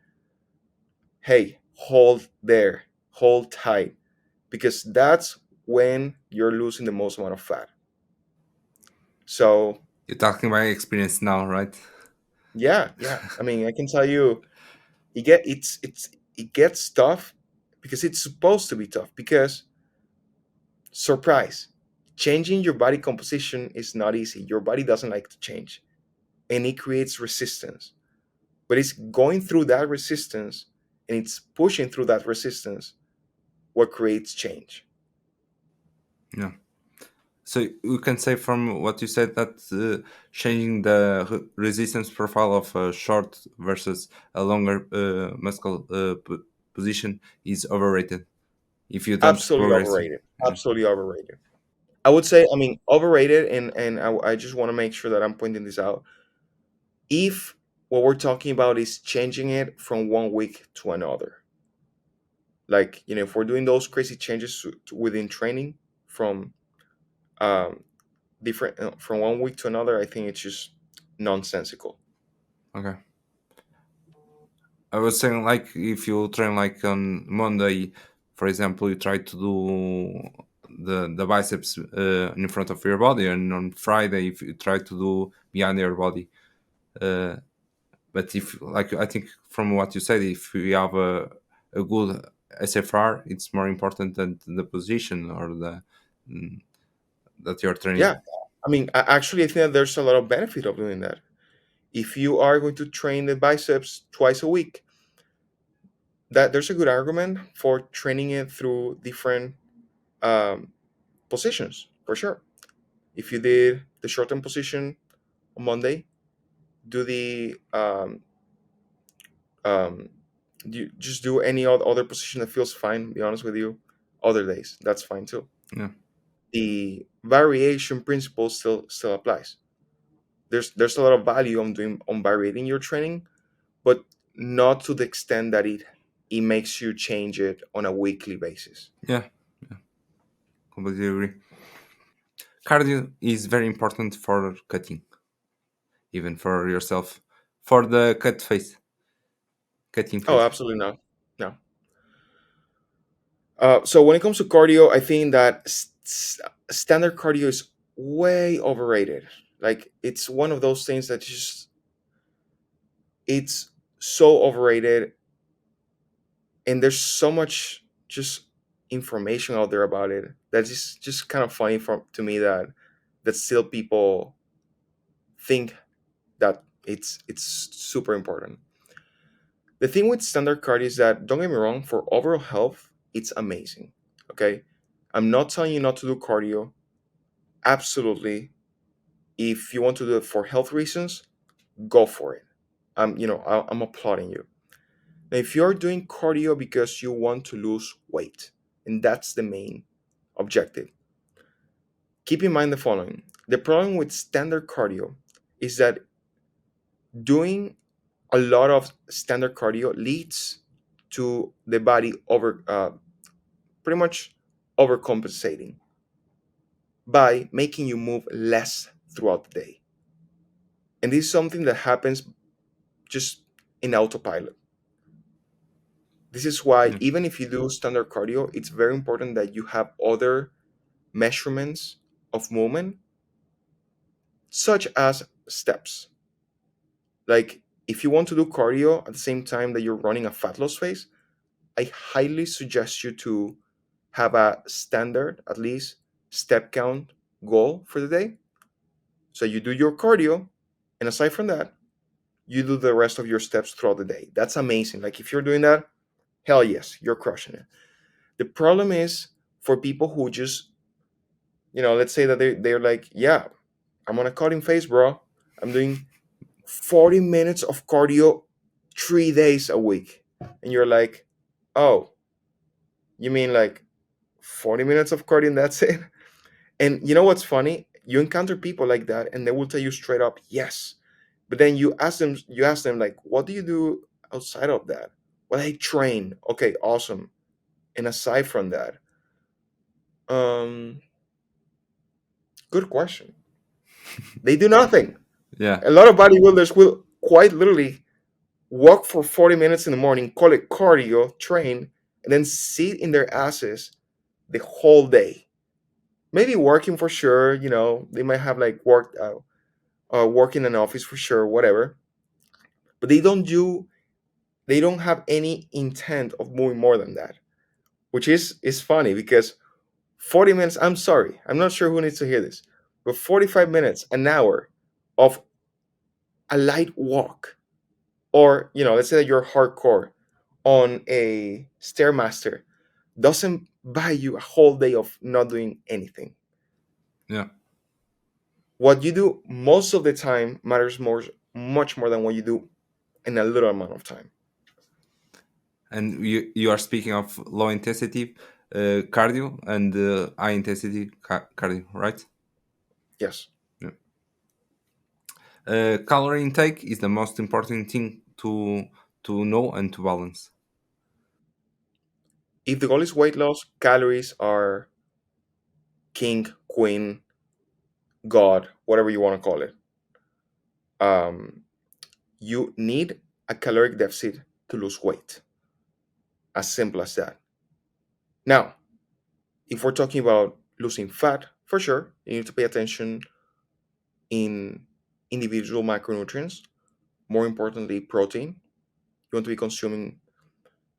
Hey, hold there, hold tight, because that's when you're losing the most amount of fat. So You're talking about experience now, right? yeah, yeah. I mean, I can tell you, it gets tough because it's supposed to be tough. Because surprise, changing your body composition is not easy. Your body doesn't like to change, and it creates resistance. But it's going through that resistance, and it's pushing through that resistance what creates change. Yeah. So you can say from what you said that changing the resistance profile of a short versus a longer muscle position is overrated if you don't Absolutely progress. overrated. Yeah. Absolutely overrated. I would say, I mean, overrated, and I just want to make sure that I'm pointing this out. If what we're talking about is changing it from one week to another, like, if we're doing those crazy changes within training from um, different from one week to another, I think it's just nonsensical. Okay. I was saying like if you train like on Monday, for example, you try to do the biceps in front of your body, and on Friday if you try to do behind your body. Uh, but if like I think from what you said, if you have a good SFR, it's more important than the position or the mm, that you're training. Yeah, I mean, actually, I think that there's a lot of benefit of doing that. If you are going to train the biceps twice a week, that there's a good argument for training it through different um, positions for sure. If you did the short term position on Monday, do the um, you just do any other position that feels fine. Be honest with you, other days that's fine too. Yeah, The variation principle still applies. There's a lot of value on varying your training, but not to the extent that it makes you change it on a weekly basis. yeah. completely agree. Cardio is very important for cutting, even for yourself, for the cut face, cutting Oh, face. absolutely not. No. So when it comes to cardio, I think that standard cardio is way overrated. Like it's one of those things that just it's so overrated, and there's so much just information out there about it that is just kind of funny for to me that still people think that it's super important. The thing with standard cardio is that, don't get me wrong, for overall health, it's amazing. Okay, I'm not telling you not to do cardio. Absolutely, if you want to do it for health reasons, go for it. I'm applauding you. Now, if you're doing cardio because you want to lose weight, and that's the main objective, keep in mind the following. The problem with standard cardio is that doing a lot of standard cardio leads to the body pretty much overcompensating by making you move less throughout the day. And this is something that happens just in autopilot. This is why Yeah. even if you do standard cardio, it's very important that you have other measurements of movement, such as steps. Like if you want to do cardio at the same time that you're running a fat loss phase, I highly suggest you to have a standard, at least, step count goal for the day. So you do your cardio, and aside from that, you do the rest of your steps throughout the day. That's amazing. Like if you're doing that, hell yes, you're crushing it. The problem is for people who just, let's say that they're like, yeah, I'm on a cutting phase, bro. I'm doing 40 minutes of cardio 3 days a week. And you're like, oh, you mean like 40 minutes of cardio and that's it? And you know what's funny? You encounter people like that and they will tell you straight up, yes. But then you ask them like, what do you do outside of that? Well, I train. Okay, awesome. And aside from that, um, good question. They do nothing. Yeah. A lot of bodybuilders will quite literally walk for 40 minutes in the morning, call it cardio, train, and then sit in their asses the whole day. Maybe working for sure, they might have like work in an office for sure, whatever. But they don't have any intent of moving more than that, which is funny because 40 minutes, I'm sorry, I'm not sure who needs to hear this, but 45 minutes, an hour of a light walk, or let's say that you're hardcore on a stairmaster, doesn't buy you a whole day of not doing anything. Yeah. What you do most of the time matters much more than what you do in a little amount of time. And you are speaking of low intensity cardio and high intensity cardio, right? Yes. Yeah. Calorie intake is the most important thing to know and to balance. If the goal is weight loss, calories are king, queen, god, whatever you want to call it. um, you need a caloric deficit to lose weight, as simple as that. Now, if we're talking about losing fat, for sure you need to pay attention in individual macronutrients. More importantly, protein. You want to be consuming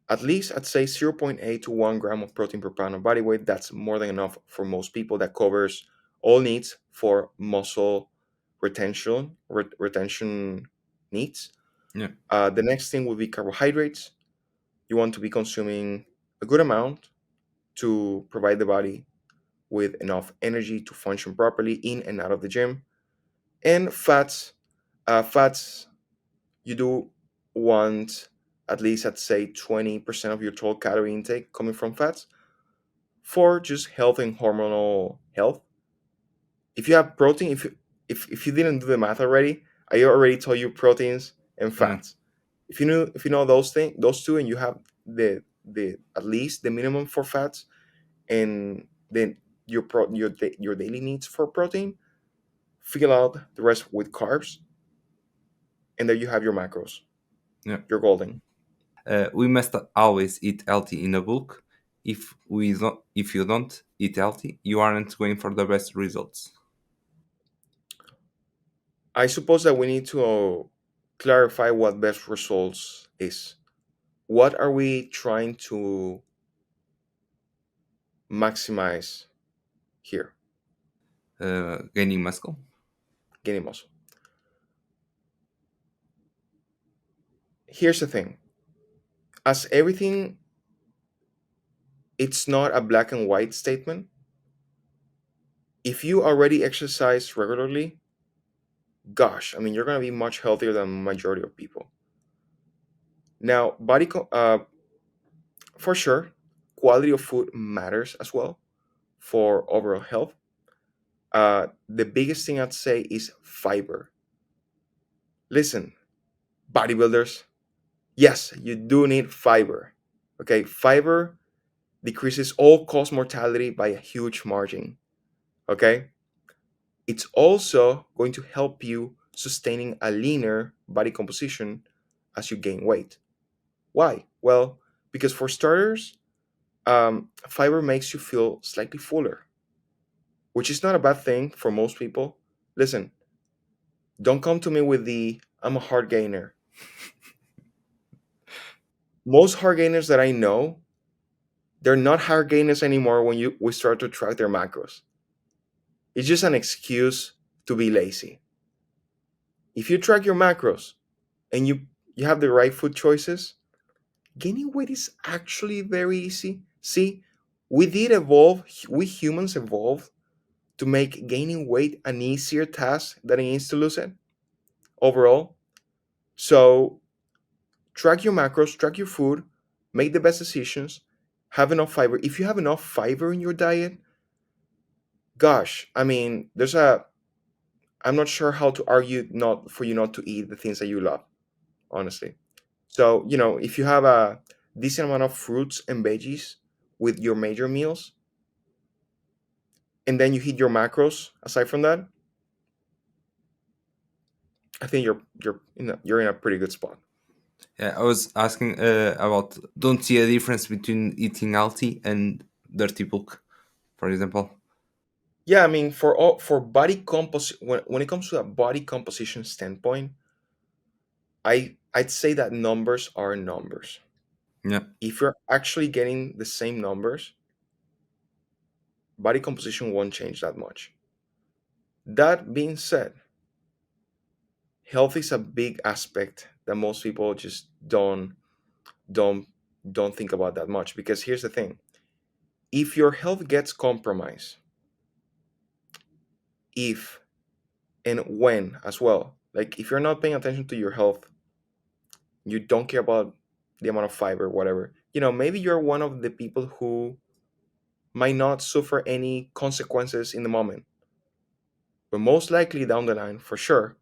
at least, I'd say, zero point 0.8 to 1 gram of protein per pound of body weight. That's more than enough for most people. That covers all needs for muscle retention needs. Yeah. The next thing will be carbohydrates. You want to be consuming a good amount to provide the body with enough energy to function properly in and out of the gym. And fats, you do want at least, I'd say, 20% of your total calorie intake coming from fats for just health and hormonal health. If you have protein, if you didn't do the math already, I already told you proteins and Yeah. fats. If you know those two, and you have the at least the minimum for fats and then your daily needs for protein, fill out the rest with carbs, and there you have your macros. Yeah. You're golden. We must always eat healthy in a bulk. If you don't eat healthy, you aren't going for the best results. I suppose that we need to clarify what best results is. What are we trying to maximize here? Gaining muscle. Gaining muscle. Here's the thing. As everything, it's not a black and white statement. If you already exercise regularly, gosh, I mean, you're going to be much healthier than majority of people. Now, for sure, quality of food matters as well for overall health. The biggest thing I'd say is fiber. Listen, bodybuilders, yes, you do need fiber. Okay, fiber decreases all cause mortality by a huge margin. Okay, it's also going to help you sustaining a leaner body composition as you gain weight. Why? Well, because for starters, fiber makes you feel slightly fuller, which is not a bad thing for most people. Listen, don't come to me with the I'm a hard gainer. Most hard gainers that I know, they're not hard gainers anymore when you we start to track their macros. It's just an excuse to be lazy. If you track your macros and you have the right food choices, gaining weight is actually very easy. See, we humans evolved to make gaining weight an easier task than it is to lose it overall. So track your macros, track your food, make the best decisions, have enough fiber. If you have enough fiber in your diet, gosh, I mean, I'm not sure how to argue not for you not to eat the things that you love, honestly. So, if you have a decent amount of fruits and veggies with your major meals, and then you hit your macros aside from that, I think you're in a pretty good spot. Yeah, I was asking about don't see a difference between eating healthy and dirty bulk, for example. Yeah, I mean, for body when it comes to a body composition standpoint, I'd say that numbers are numbers. Yeah, If you're actually getting the same numbers, body composition won't change that much. That being said, health is a big aspect that most people just don't don't think about that much, because here's the thing. If your health gets compromised, if and when as well, like if you're not paying attention to your health, you don't care about the amount of fiber, whatever, maybe you're one of the people who might not suffer any consequences in the moment, but most likely down the line, for sure.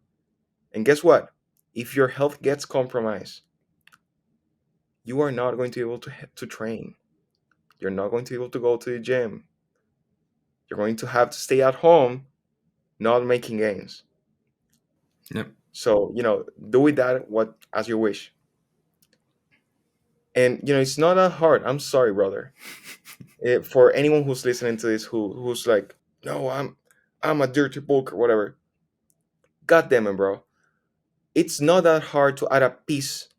And guess what? If your health gets compromised, you are not going to be able to train. You're not going to be able to go to the gym. You're going to have to stay at home, not making gains. yeah, So, do with that what as you wish. And it's not that hard. I'm sorry, brother. For anyone who's listening to this who's like, no, I'm a dirty bulk or whatever. God damn it, bro. It's not that hard to add a piece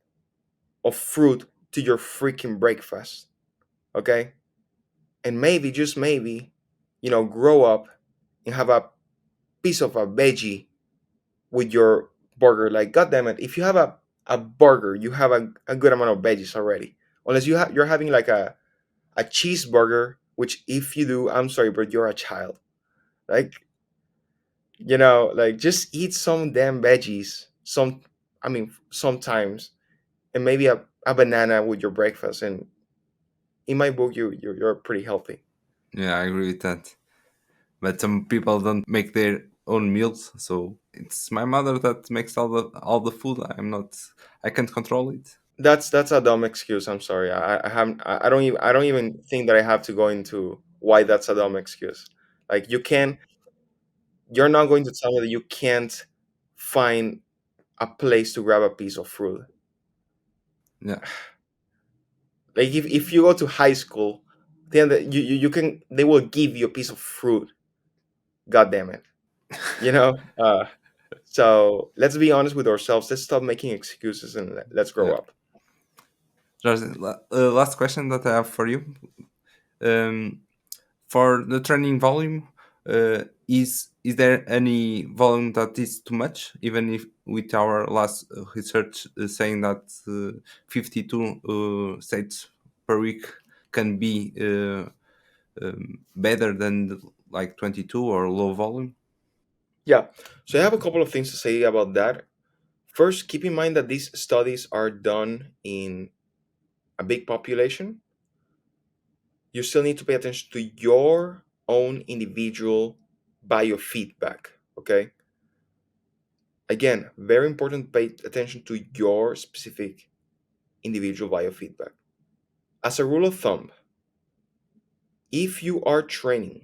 of fruit to your freaking breakfast. Okay? And maybe, just maybe, grow up and have a piece of a veggie with your burger. Like, god damn it, if you have a burger, you have a good amount of veggies already. Unless you're having like a cheeseburger, which if you do, I'm sorry, but you're a child. Like, like just eat some damn veggies. I mean, sometimes, and maybe a banana with your breakfast. And in my book, you're pretty healthy. yeah, I agree with that. But some people don't make their own meals, so it's my mother that makes all the food. I can't control it. That's a dumb excuse. I'm sorry. I haven't. I don't even think that I have to go into why that's a dumb excuse. Like you're not going to tell me that you can't find a place to grab a piece of fruit. Yeah. Like if you go to high school, then you can they will give you a piece of fruit. God damn it. You know? So let's be honest with ourselves. Let's stop making excuses and let's grow Yeah. up. Just last question that I have for you. Um, for the training volume, is there any volume that is too much? Even if with our last research saying that 52 sets per week can be better than like 22 or low volume. Yeah. So I have a couple of things to say about that. First, keep in mind that these studies are done in a big population. You still need to pay attention to your own individual biofeedback. Okay. Again, very important, pay attention to your specific individual biofeedback. As a rule of thumb, if you are training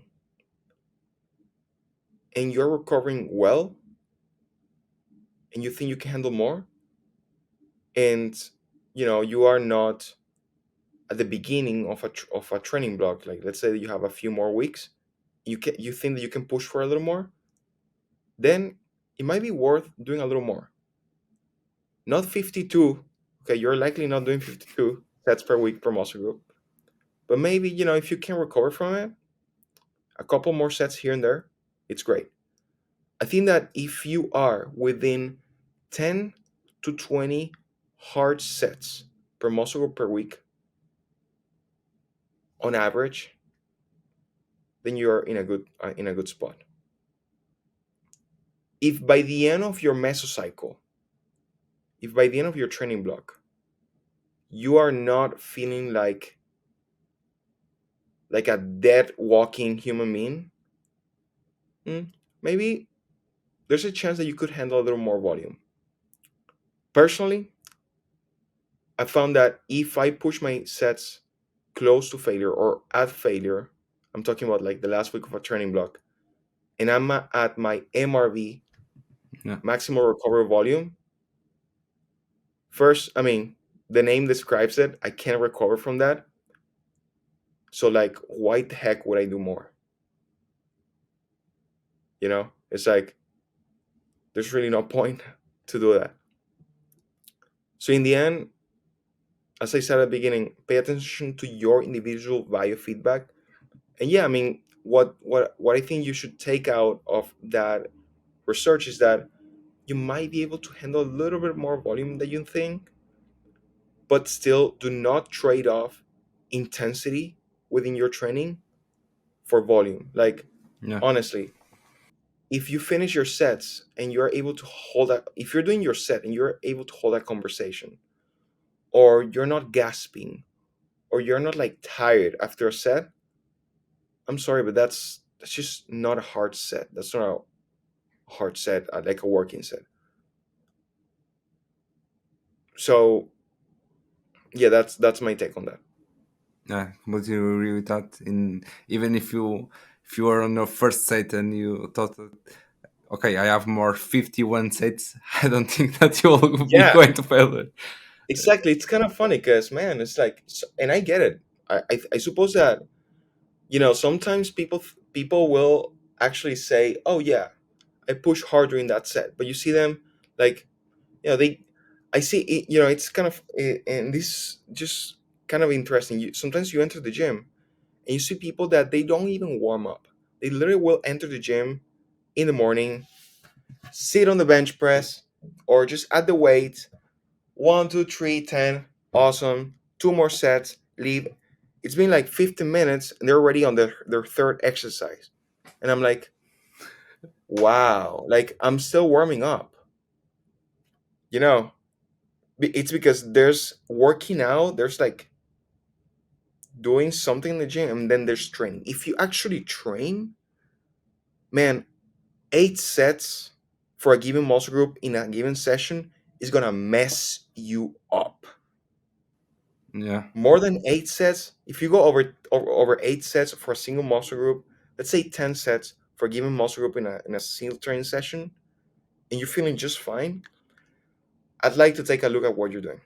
and you're recovering well and you think you can handle more, and you are not at the beginning of a training block, like let's say you have a few more weeks, you think that you can push for a little more, then it might be worth doing a little more. Not 52. Okay, you're likely not doing 52 sets per week per muscle group, but maybe if you can recover from it, a couple more sets here and there, it's great. I think that if you are within 10 to 20 hard sets per muscle group per week on average, then you're in a good spot. If by the end of your mesocycle, if by the end of your training block, you are not feeling like a dead walking human being, mm, maybe there's a chance that you could handle a little more volume. Personally, I found that if I push my sets close to failure or at failure, I'm talking about like the last week of a training block, and I'm at my MRV, Yeah. maximal recovery volume. First, I mean, the name describes it. I can't recover from that. So, like, why the heck would I do more? It's like there's really no point to do that. So, in the end, as I said at the beginning, pay attention to your individual biofeedback. And yeah, I mean, what I think you should take out of that research is that you might be able to handle a little bit more volume than you think, but still do not trade off intensity within your training for volume. Like, Yeah. honestly, if you finish your sets and you're able to hold that, if you're doing your set and you're able to hold that conversation, or you're not gasping, or you're not like tired after a set, I'm sorry, but that's just not a hard set. That's not a hard set, like a working set. So yeah, that's my take on that. Yeah, completely agree with that. In even if you are on your first set and you thought that, okay, I have more 51 sets, I don't think that you will be Yeah, going to fail it. exactly. It's kind of funny because man, it's like, and I get it. I suppose that sometimes people will actually say, "Oh yeah, I push harder in that set," but you see them like they. I see it, it's kind of and this just kind of interesting. Sometimes you enter the gym and you see people that they don't even warm up. They literally will enter the gym in the morning, sit on the bench press, or just at the weight. 1, 2, 3, 10, awesome. Two more sets, leave. It's been like 15 minutes and they're already on their third exercise. And I'm like, wow, like I'm still warming up. You know, it's because there's working out, there's like doing something in the gym, and then there's training. If you actually train, man, 8 sets for a given muscle group in a given session is gonna mess you up. Yeah, More than 8 sets, if you go over 8 sets for a single muscle group, let's say 10 sets for a given muscle group in a single training session, and you're feeling just fine, I'd like to take a look at what you're doing.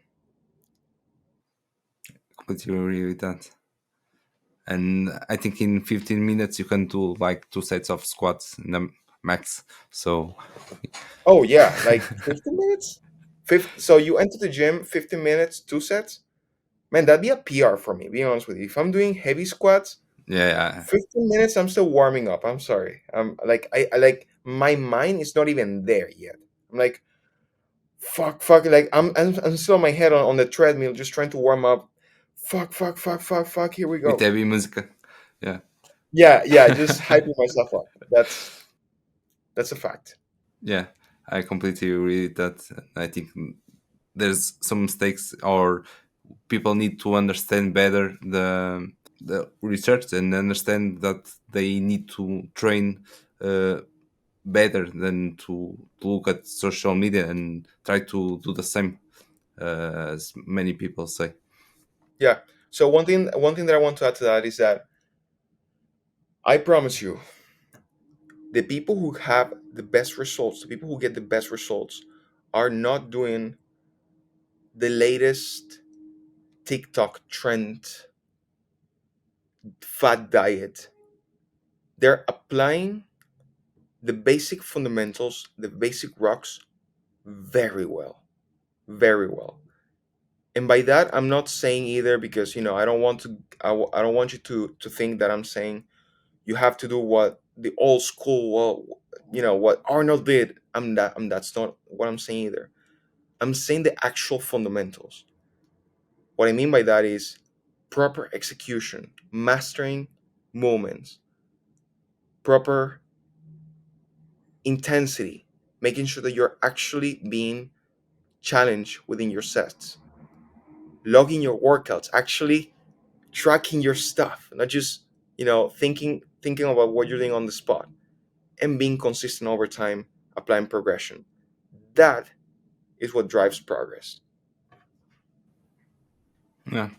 Completely agree with that. And I think in 15 minutes you can do like 2 sets of squats in the max. So Oh yeah, like 15 minutes? So you enter the gym 15 minutes, 2 sets? Man, that'd be a PR for me, being honest with you. If I'm doing heavy squats, yeah, 15 minutes, I'm still warming up. I'm sorry. Like I like my mind is not even there yet. I'm like, fuck, like I'm still on my head on the treadmill, just trying to warm up. Fuck, here we with go. heavy music. Yeah, Yeah, just hyping myself up. That's a fact. yeah, I completely agree with that. I think there's some mistakes, or people need to understand better the research and understand that they need to train uh, better than to look at social media and try to do the same, as many people say. Yeah. So one thing that I want to add to that is that I promise you, the people who have the best results, the people who get the best results, are not doing the latest TikTok trend fat diet. They're applying the basic fundamentals, the basic rocks very well. Very well. And by that, I'm not saying either because I don't want to. I don't want you to think that I'm saying you have to do what the old school, well, what Arnold did. That's not what I'm saying either. I'm saying the actual fundamentals. What I mean by that is proper execution, mastering movements, proper intensity, making sure that you're actually being challenged within your sets, logging your workouts, actually tracking your stuff, not just thinking about what you're doing on the spot, and being consistent over time, applying progression. That is what drives progress. Yeah,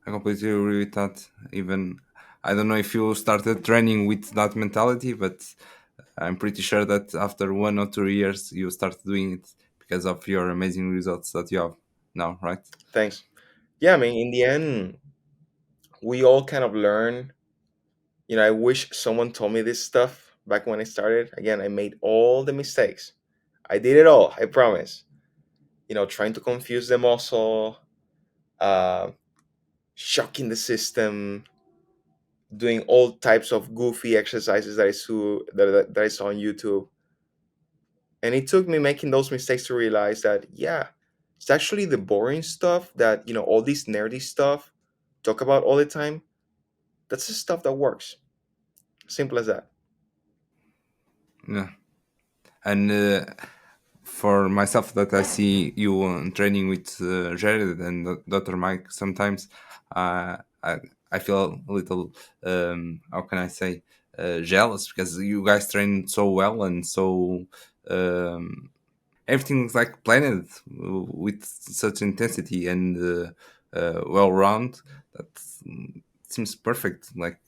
I completely agree with that. Even I don't know if you started training with that mentality, but I'm pretty sure that after 1 or 2 years you start doing it because of your amazing results that you have now, right? Thanks. Yeah, I mean, in the end, we all kind of learn. I wish someone told me this stuff back when I started. Again, I made all the mistakes. I did it all, I promise. Trying to confuse the muscle, uh, shocking the system, doing all types of goofy exercises that I saw on YouTube. And it took me making those mistakes to realize that, yeah, it's actually the boring stuff that, all this nerdy stuff talk about all the time. That's the stuff that works. Simple as that. Yeah. And for myself, that I see you training with Jared and Dr. Mike sometimes, I feel a little, how can I say, jealous because you guys train so well and so. Everything's like planned with such intensity and well round that seems perfect. Like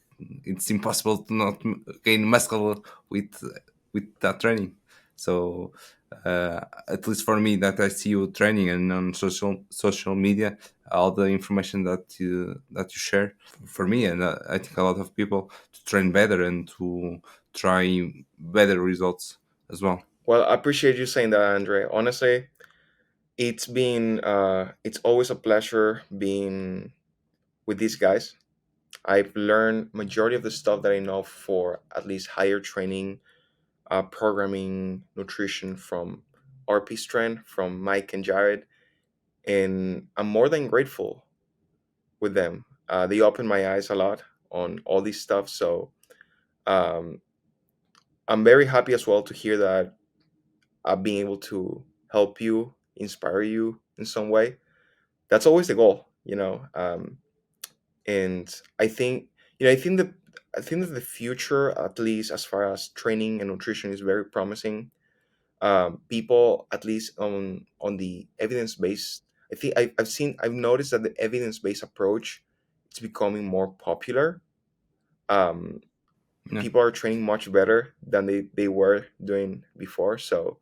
it's impossible to not gain muscle with that training. So at least for me, that I see you training and on social media, all the information that you share for me, and I think a lot of people to train better and to try better results as well. Well, I appreciate you saying that, Andre. Honestly, it's always a pleasure being with these guys. I've learned majority of the stuff that I know for at least higher training, programming, nutrition from RP Strength, from Mike and Jared, and I'm more than grateful with them. They opened my eyes a lot on all this stuff, so um, I'm very happy as well to hear that I've been able to help you, inspire you in some way. That's always the goal, and I think that the future, at least as far as training and nutrition, is very promising. People, at least on the evidence based, I've noticed that the evidence based approach is becoming more popular. Um, Yeah. People are training much better than they were doing before. So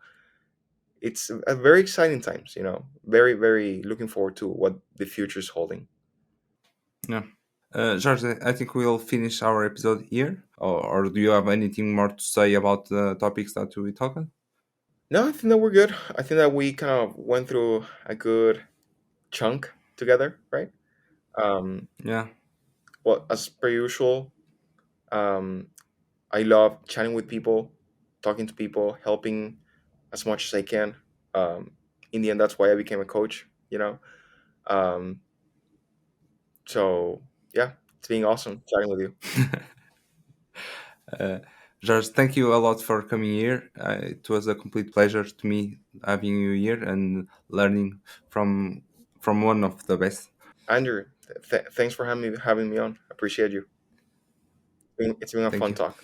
it's a very exciting times, very, very looking forward to what the future is holding. Yeah. George, I think we'll finish our episode here. Or do you have anything more to say about the topics that we talked? No, I think that we're good. I think that we kind of went through a good chunk together, right? Um, Yeah. well, as per usual, um, I love chatting with people, talking to people, helping as much as I can. Um, in the end, that's why I became a coach. Um, so yeah, it's being awesome chatting with you. uh, George, thank you a lot for coming here. It was a complete pleasure to me having you here and learning from from one of the best. Andrew, thanks for having me on. Appreciate you. It's been a Thank fun you. talk.